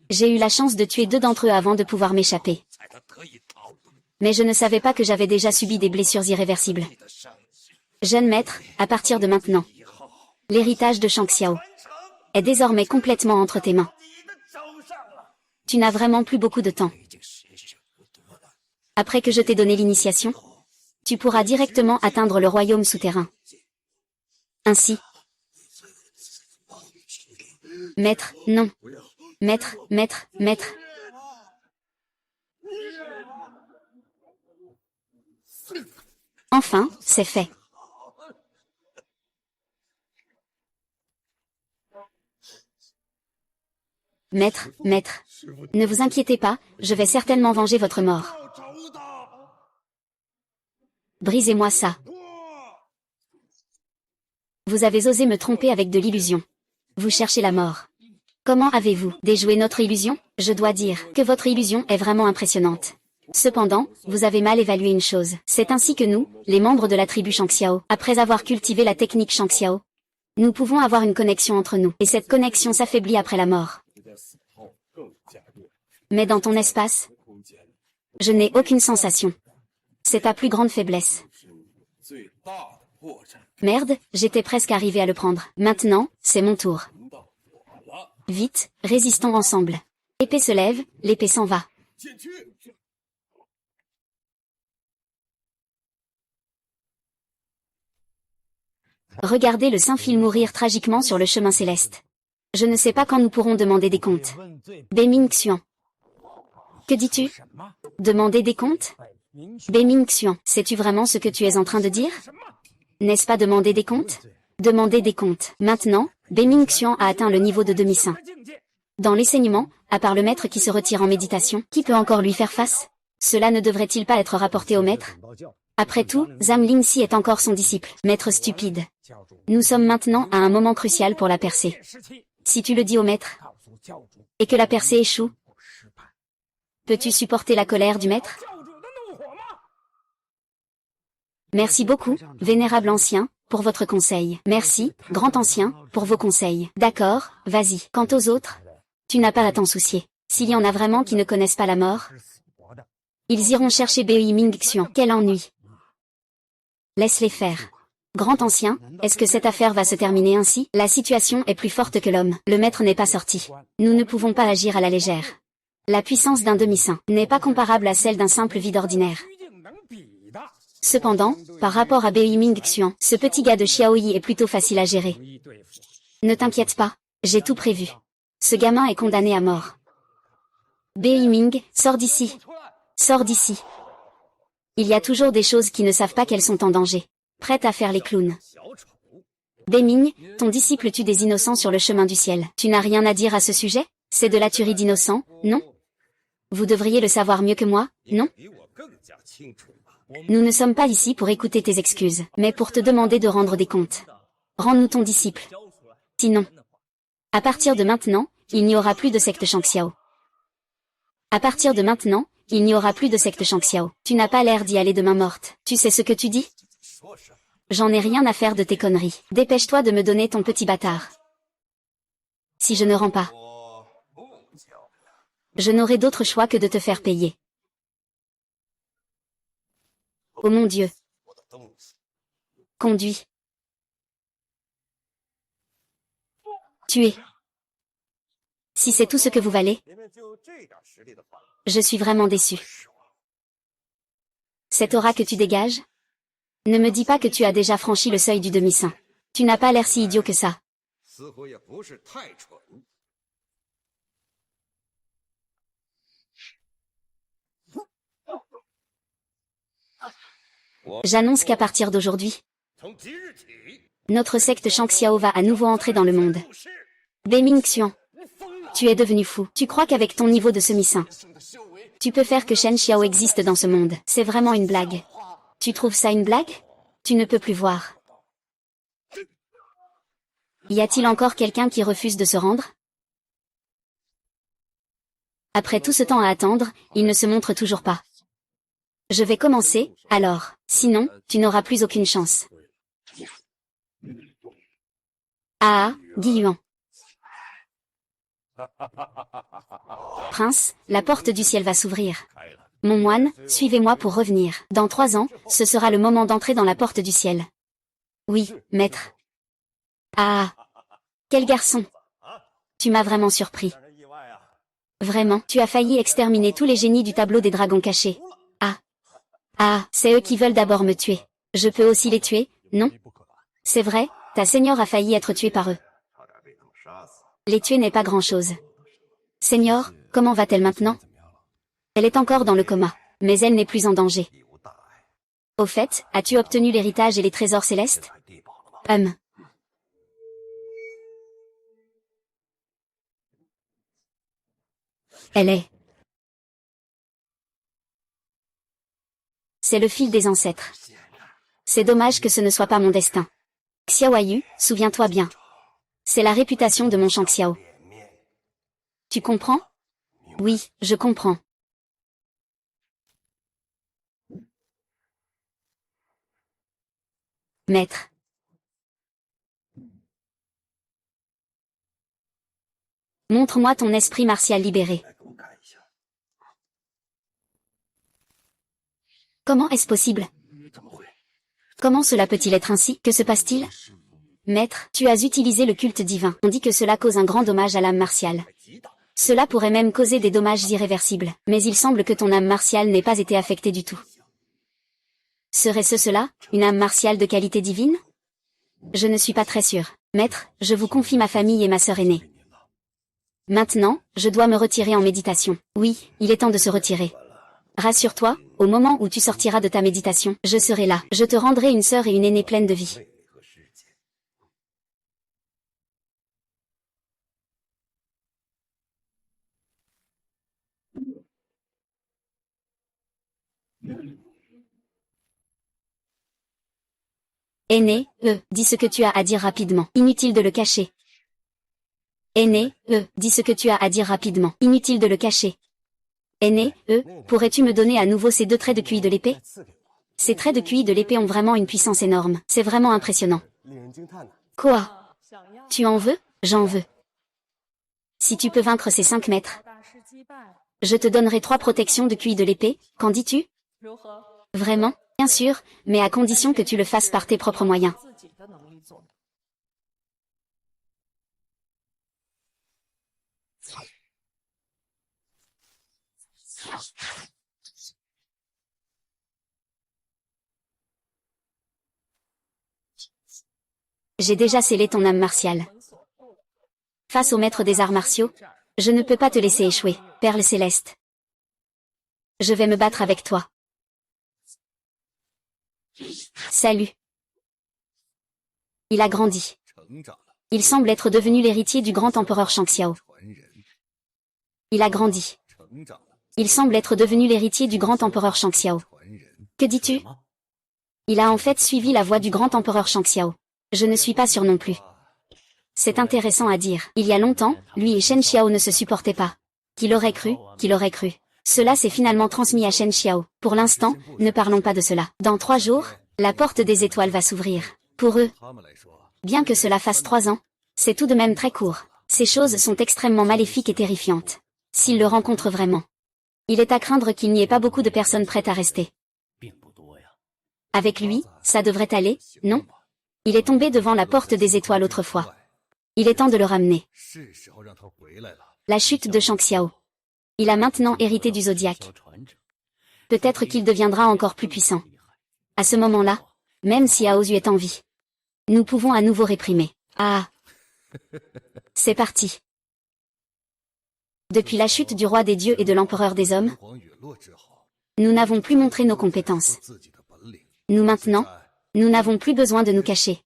J'ai eu la chance de tuer 2 d'entre eux avant de pouvoir m'échapper. Mais je ne savais pas que j'avais déjà subi des blessures irréversibles. Jeune maître, à partir de maintenant, l'héritage de Shang Xiao est désormais complètement entre tes mains. Tu n'as vraiment plus beaucoup de temps. Après que je t'ai donné l'initiation, tu pourras directement atteindre le royaume souterrain. Ainsi. Maître, non. Maître, maître, maître. Enfin, c'est fait. Maître, maître. Ne vous inquiétez pas, je vais certainement venger votre mort. Brisez-moi ça. Vous avez osé me tromper avec de l'illusion. Vous cherchez la mort. Comment avez-vous déjoué notre illusion? Je dois dire que votre illusion est vraiment impressionnante. Cependant, vous avez mal évalué une chose. C'est ainsi que nous, les membres de la tribu Shang Xiao, après avoir cultivé la technique Shang Xiao, nous pouvons avoir une connexion entre nous, et cette connexion s'affaiblit après la mort. Mais dans ton espace, je n'ai aucune sensation. C'est ta plus grande faiblesse. Merde, j'étais presque arrivé à le prendre. Maintenant, c'est mon tour. Vite, résistons ensemble. L'épée se lève, l'épée s'en va. Regardez le Saint-Fil mourir tragiquement sur le chemin céleste. Je ne sais pas quand nous pourrons demander des comptes. Beiming Xuan. Que dis-tu? Demander des comptes? Beiming Xuan, sais-tu vraiment ce que tu es en train de dire? N'est-ce pas demander des comptes? Demander des comptes. Maintenant, Beiming Xuan a atteint le niveau de demi-saint. Dans l'enseignement, à part le maître qui se retire en méditation, qui peut encore lui faire face? Cela ne devrait-il pas être rapporté au maître? Après tout, Zhang Lingxi est encore son disciple. Maître stupide. Nous sommes maintenant à un moment crucial pour la percée. Si tu le dis au maître, et que la percée échoue, peux-tu supporter la colère du maître? Merci beaucoup, vénérable ancien, pour votre conseil. Merci, grand ancien, pour vos conseils. D'accord, vas-y. Quant aux autres, tu n'as pas à t'en soucier. S'il y en a vraiment qui ne connaissent pas la mort, ils iront chercher Beiming Xuan. Quel ennui. Laisse-les faire. Grand ancien, est-ce que cette affaire va se terminer ainsi? La situation est plus forte que l'homme. Le maître n'est pas sorti. Nous ne pouvons pas agir à la légère. La puissance d'un demi-saint n'est pas comparable à celle d'un simple vide ordinaire. Cependant, par rapport à Beiming Xuan, ce petit gars de Xiaoyi est plutôt facile à gérer. Ne t'inquiète pas, j'ai tout prévu. Ce gamin est condamné à mort. Beiming, sors d'ici. Sors d'ici. Il y a toujours des choses qui ne savent pas qu'elles sont en danger. Prêtes à faire les clowns. Beiming, ton disciple tue des innocents sur le chemin du ciel. Tu n'as rien à dire à ce sujet? C'est de la tuerie d'innocents, non? Vous devriez le savoir mieux que moi, non? Nous ne sommes pas ici pour écouter tes excuses, mais pour te demander de rendre des comptes. Rends-nous ton disciple. Sinon, à partir de maintenant, il n'y aura plus de secte Shang Xiao. À partir de maintenant, il n'y aura plus de secte Shang Xiao. Tu n'as pas l'air d'y aller de main morte. Tu sais ce que tu dis? J'en ai rien à faire de tes conneries. Dépêche-toi de me donner ton petit bâtard. Si je ne rends pas, je n'aurai d'autre choix que de te faire payer. Oh mon Dieu. Conduis. Tuez. Si c'est tout ce que vous valez, je suis vraiment déçu. Cette aura que tu dégages? Ne me dis pas que tu as déjà franchi le seuil du demi-saint. Tu n'as pas l'air si idiot que ça. J'annonce qu'à partir d'aujourd'hui, notre secte Shang Xiao va à nouveau entrer dans le monde. Beiming Xuan, tu es devenu fou. Tu crois qu'avec ton niveau de semi-saint, tu peux faire que Shen Xiao existe dans ce monde? C'est vraiment une blague. Tu trouves ça une blague? Tu ne peux plus voir. Y a-t-il encore quelqu'un qui refuse de se rendre? Après tout ce temps à attendre, il ne se montre toujours pas. Je vais commencer, alors. Sinon, tu n'auras plus aucune chance. Ah, Guy Yuan. Prince, la porte du ciel va s'ouvrir. Mon moine, suivez-moi pour revenir. Dans 3 ans, ce sera le moment d'entrer dans la porte du ciel. Oui, maître. Ah, quel garçon. Tu m'as vraiment surpris. Vraiment, tu as failli exterminer tous les génies du tableau des dragons cachés. Ah. Ah, c'est eux qui veulent d'abord me tuer. Je peux aussi les tuer, non? C'est vrai, ta seigneur a failli être tuée par eux. Les tuer n'est pas grand-chose. Seigneur, comment va-t-elle maintenant? Elle est encore dans le coma, mais elle n'est plus en danger. Au fait, as-tu obtenu l'héritage et les trésors célestes? Elle est. C'est le fil des ancêtres. C'est dommage que ce ne soit pas mon destin. Xiaoyu, souviens-toi bien. C'est la réputation de mon Shangxiao. Tu comprends? Oui, je comprends. Maître. Montre-moi ton esprit martial libéré. Comment est-ce possible? Comment cela peut-il être ainsi? Que se passe-t-il? Maître, tu as utilisé le culte divin. On dit que cela cause un grand dommage à l'âme martiale. Cela pourrait même causer des dommages irréversibles. Mais il semble que ton âme martiale n'ait pas été affectée du tout. Serait-ce cela, une âme martiale de qualité divine? Je ne suis pas très sûre. Maître, je vous confie ma famille et ma sœur aînée. Maintenant, je dois me retirer en méditation. Oui, il est temps de se retirer. Rassure-toi, au moment où tu sortiras de ta méditation, je serai là. Je te rendrai une sœur et une aînée pleine de vie. Aîné, dis ce que tu as à dire rapidement. Inutile de le cacher. Aîné, dis ce que tu as à dire rapidement. Inutile de le cacher. Aîné, pourrais-tu me donner à nouveau ces 2 traits de QI de l'épée? Ces traits de QI de l'épée ont vraiment une puissance énorme. C'est vraiment impressionnant. Quoi? Tu en veux? J'en veux. Si tu peux vaincre ces 5 maîtres, je te donnerai 3 protections de QI de l'épée, qu'en dis-tu? Vraiment? Bien sûr, mais à condition que tu le fasses par tes propres moyens. J'ai déjà scellé ton âme martiale. Face au maître des arts martiaux, je ne peux pas te laisser échouer, perle céleste. Je vais me battre avec toi. Salut. Il a grandi. Il semble être devenu l'héritier du grand empereur Shangxiao. Il a grandi. Il semble être devenu l'héritier du grand empereur Shangxiao. Que dis-tu? Il a en fait suivi la voie du grand empereur Shangxiao. Je ne suis pas sûr non plus. C'est intéressant à dire. Il y a longtemps, lui et Shen Xiao ne se supportaient pas. Qui l'aurait cru? Qui l'aurait cru? Cela s'est finalement transmis à Shen Xiao. Pour l'instant, ne parlons pas de cela. Dans 3 jours, la porte des étoiles va s'ouvrir. Pour eux, bien que cela fasse 3 ans, c'est tout de même très court. Ces choses sont extrêmement maléfiques et terrifiantes. S'ils le rencontrent vraiment, il est à craindre qu'il n'y ait pas beaucoup de personnes prêtes à rester. Avec lui, ça devrait aller, non? Il est tombé devant la porte des étoiles autrefois. Il est temps de le ramener. La chute de Shangxiao. Il a maintenant hérité du zodiaque. Peut-être qu'il deviendra encore plus puissant. À ce moment-là, même si Aozu est en vie, nous pouvons à nouveau réprimer. Ah! C'est parti. Depuis la chute du roi des dieux et de l'empereur des hommes, nous n'avons plus montré nos compétences. Nous maintenant, nous n'avons plus besoin de nous cacher.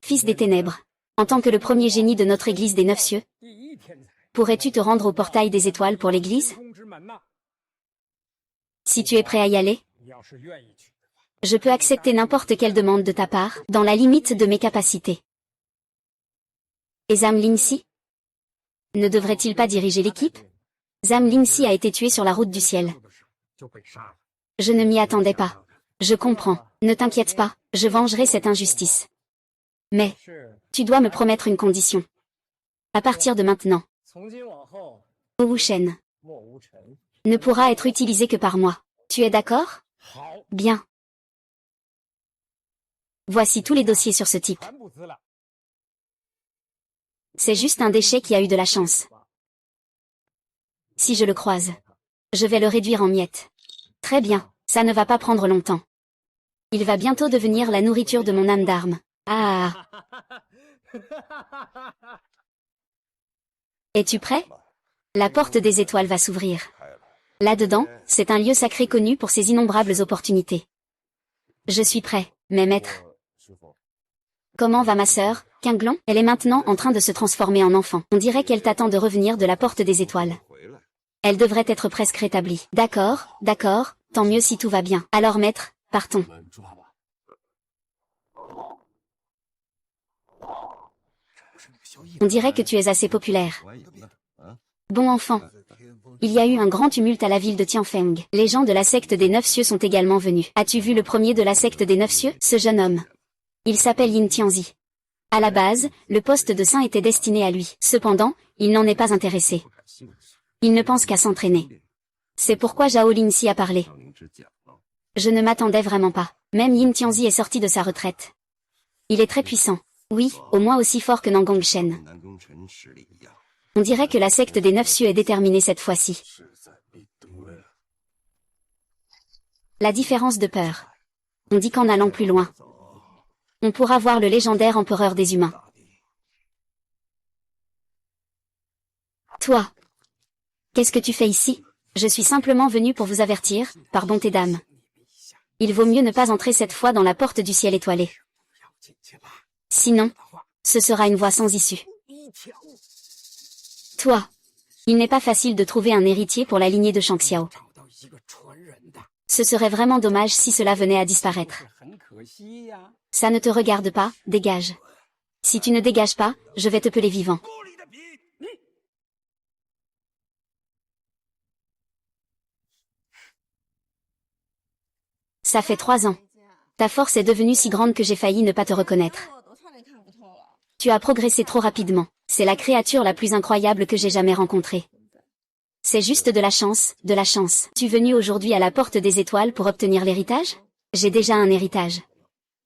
Fils des ténèbres, en tant que le premier génie de notre église des 9 cieux, pourrais-tu te rendre au portail des étoiles pour l'église? Si tu es prêt à y aller, je peux accepter n'importe quelle demande de ta part, dans la limite de mes capacités. Et Zhang Lingxi? Ne devrait-il pas diriger l'équipe? Zhang Lingxi a été tué sur la route du ciel. Je ne m'y attendais pas. Je comprends, ne t'inquiète pas, je vengerai cette injustice. Mais, tu dois me promettre une condition. À partir de maintenant, Wu Shen ne pourra être utilisé que par moi. Tu es d'accord? Bien. Voici tous les dossiers sur ce type. C'est juste un déchet qui a eu de la chance. Si je le croise, je vais le réduire en miettes. Très bien, ça ne va pas prendre longtemps. Il va bientôt devenir la nourriture de mon âme d'arme. Ah! Es-tu prêt? La porte des étoiles va s'ouvrir. Là-dedans, c'est un lieu sacré connu pour ses innombrables opportunités. Je suis prêt, mes maîtres. Comment va ma sœur, Qinglong? Elle est maintenant en train de se transformer en enfant. On dirait qu'elle t'attend de revenir de la porte des étoiles. Elle devrait être presque rétablie. D'accord, d'accord, tant mieux si tout va bien. Alors maître, partons. On dirait que tu es assez populaire. Bon enfant. Il y a eu un grand tumulte à la ville de Tianfeng. Les gens de la secte des Neuf Cieux sont également venus. As-tu vu le premier de la secte des Neuf Cieux? Ce jeune homme. Il s'appelle Yin Tianzi. À la base, le poste de saint était destiné à lui. Cependant, il n'en est pas intéressé. Il ne pense qu'à s'entraîner. C'est pourquoi Zhao Lingxi a parlé. Je ne m'attendais vraiment pas. Même Yin Tianzi est sorti de sa retraite. Il est très puissant. Oui, au moins aussi fort que Nangang Shen. On dirait que la secte des Neuf Cieux est déterminée cette fois-ci. La différence de peur. On dit qu'en allant plus loin, on pourra voir le légendaire empereur des humains. Toi, qu'est-ce que tu fais ici? Je suis simplement venu pour vous avertir, par bonté d'âme. Il vaut mieux ne pas entrer cette fois dans la porte du ciel étoilé. Sinon, ce sera une voie sans issue. Toi, il n'est pas facile de trouver un héritier pour la lignée de Shangxiao. Ce serait vraiment dommage si cela venait à disparaître. Ça ne te regarde pas, dégage. Si tu ne dégages pas, je vais te peler vivant. Ça fait 3 ans. Ta force est devenue si grande que j'ai failli ne pas te reconnaître. Tu as progressé trop rapidement. C'est la créature la plus incroyable que j'ai jamais rencontrée. C'est juste de la chance, de la chance. Tu es venu aujourd'hui à la porte des étoiles pour obtenir l'héritage? J'ai déjà un héritage.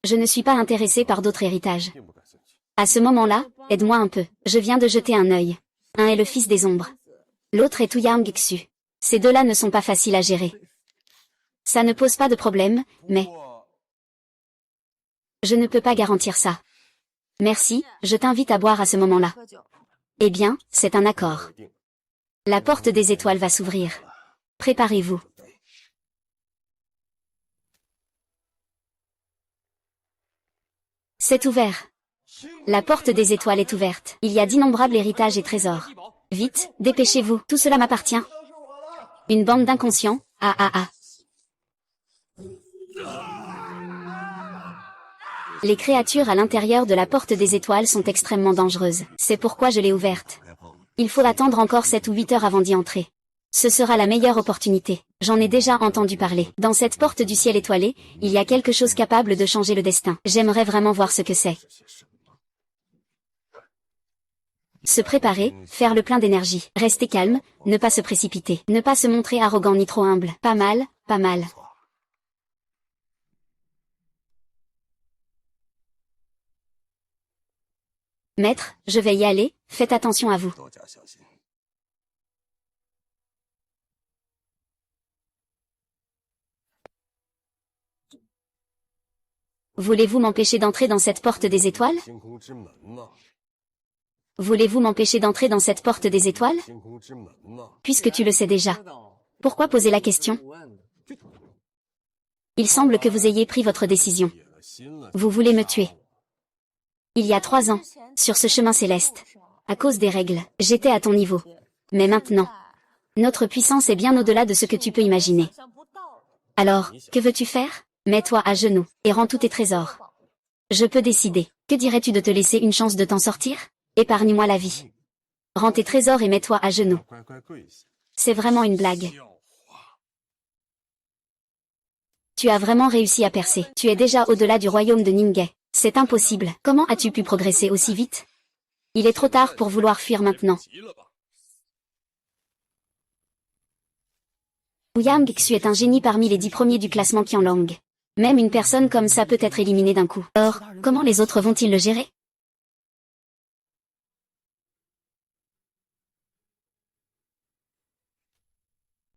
Je ne suis pas intéressé par d'autres héritages. À ce moment-là, aide-moi un peu. Je viens de jeter un œil. Un est le fils des ombres. L'autre est Ouyang Xu. Ces deux-là ne sont pas faciles à gérer. Ça ne pose pas de problème, mais... Je ne peux pas garantir ça. Merci, je t'invite à boire à ce moment-là. Eh bien, c'est un accord. La porte des étoiles va s'ouvrir. Préparez-vous. C'est ouvert. La porte des étoiles est ouverte. Il y a d'innombrables héritages et trésors. Vite, dépêchez-vous, tout cela m'appartient. Une bande d'inconscients, ah ah ah. Les créatures à l'intérieur de la porte des étoiles sont extrêmement dangereuses. C'est pourquoi je l'ai ouverte. Il faut attendre encore 7 ou 8 heures avant d'y entrer. Ce sera la meilleure opportunité. J'en ai déjà entendu parler. Dans cette porte du ciel étoilé, il y a quelque chose capable de changer le destin. J'aimerais vraiment voir ce que c'est. Se préparer, faire le plein d'énergie. Rester calme, ne pas se précipiter. Ne pas se montrer arrogant ni trop humble. Pas mal, pas mal. Maître, je vais y aller, faites attention à vous. Voulez-vous m'empêcher d'entrer dans cette porte des étoiles? Voulez-vous m'empêcher d'entrer dans cette porte des étoiles? Puisque tu le sais déjà. Pourquoi poser la question? Il semble que vous ayez pris votre décision. Vous voulez me tuer. Il y a 3 ans, sur ce chemin céleste, à cause des règles, j'étais à ton niveau. Mais maintenant, notre puissance est bien au-delà de ce que tu peux imaginer. Alors, que veux-tu faire? Mets-toi à genoux, et rends tous tes trésors. Je peux décider. Que dirais-tu de te laisser une chance de t'en sortir? Épargne-moi la vie. Rends tes trésors et mets-toi à genoux. C'est vraiment une blague. Tu as vraiment réussi à percer. Tu es déjà au-delà du royaume de Ningay. C'est impossible. Comment as-tu pu progresser aussi vite? Il est trop tard pour vouloir fuir maintenant. Ouyang Xu est un génie parmi les 10 premiers du classement Qianlong. Même une personne comme ça peut être éliminée d'un coup. Or, comment les autres vont-ils le gérer?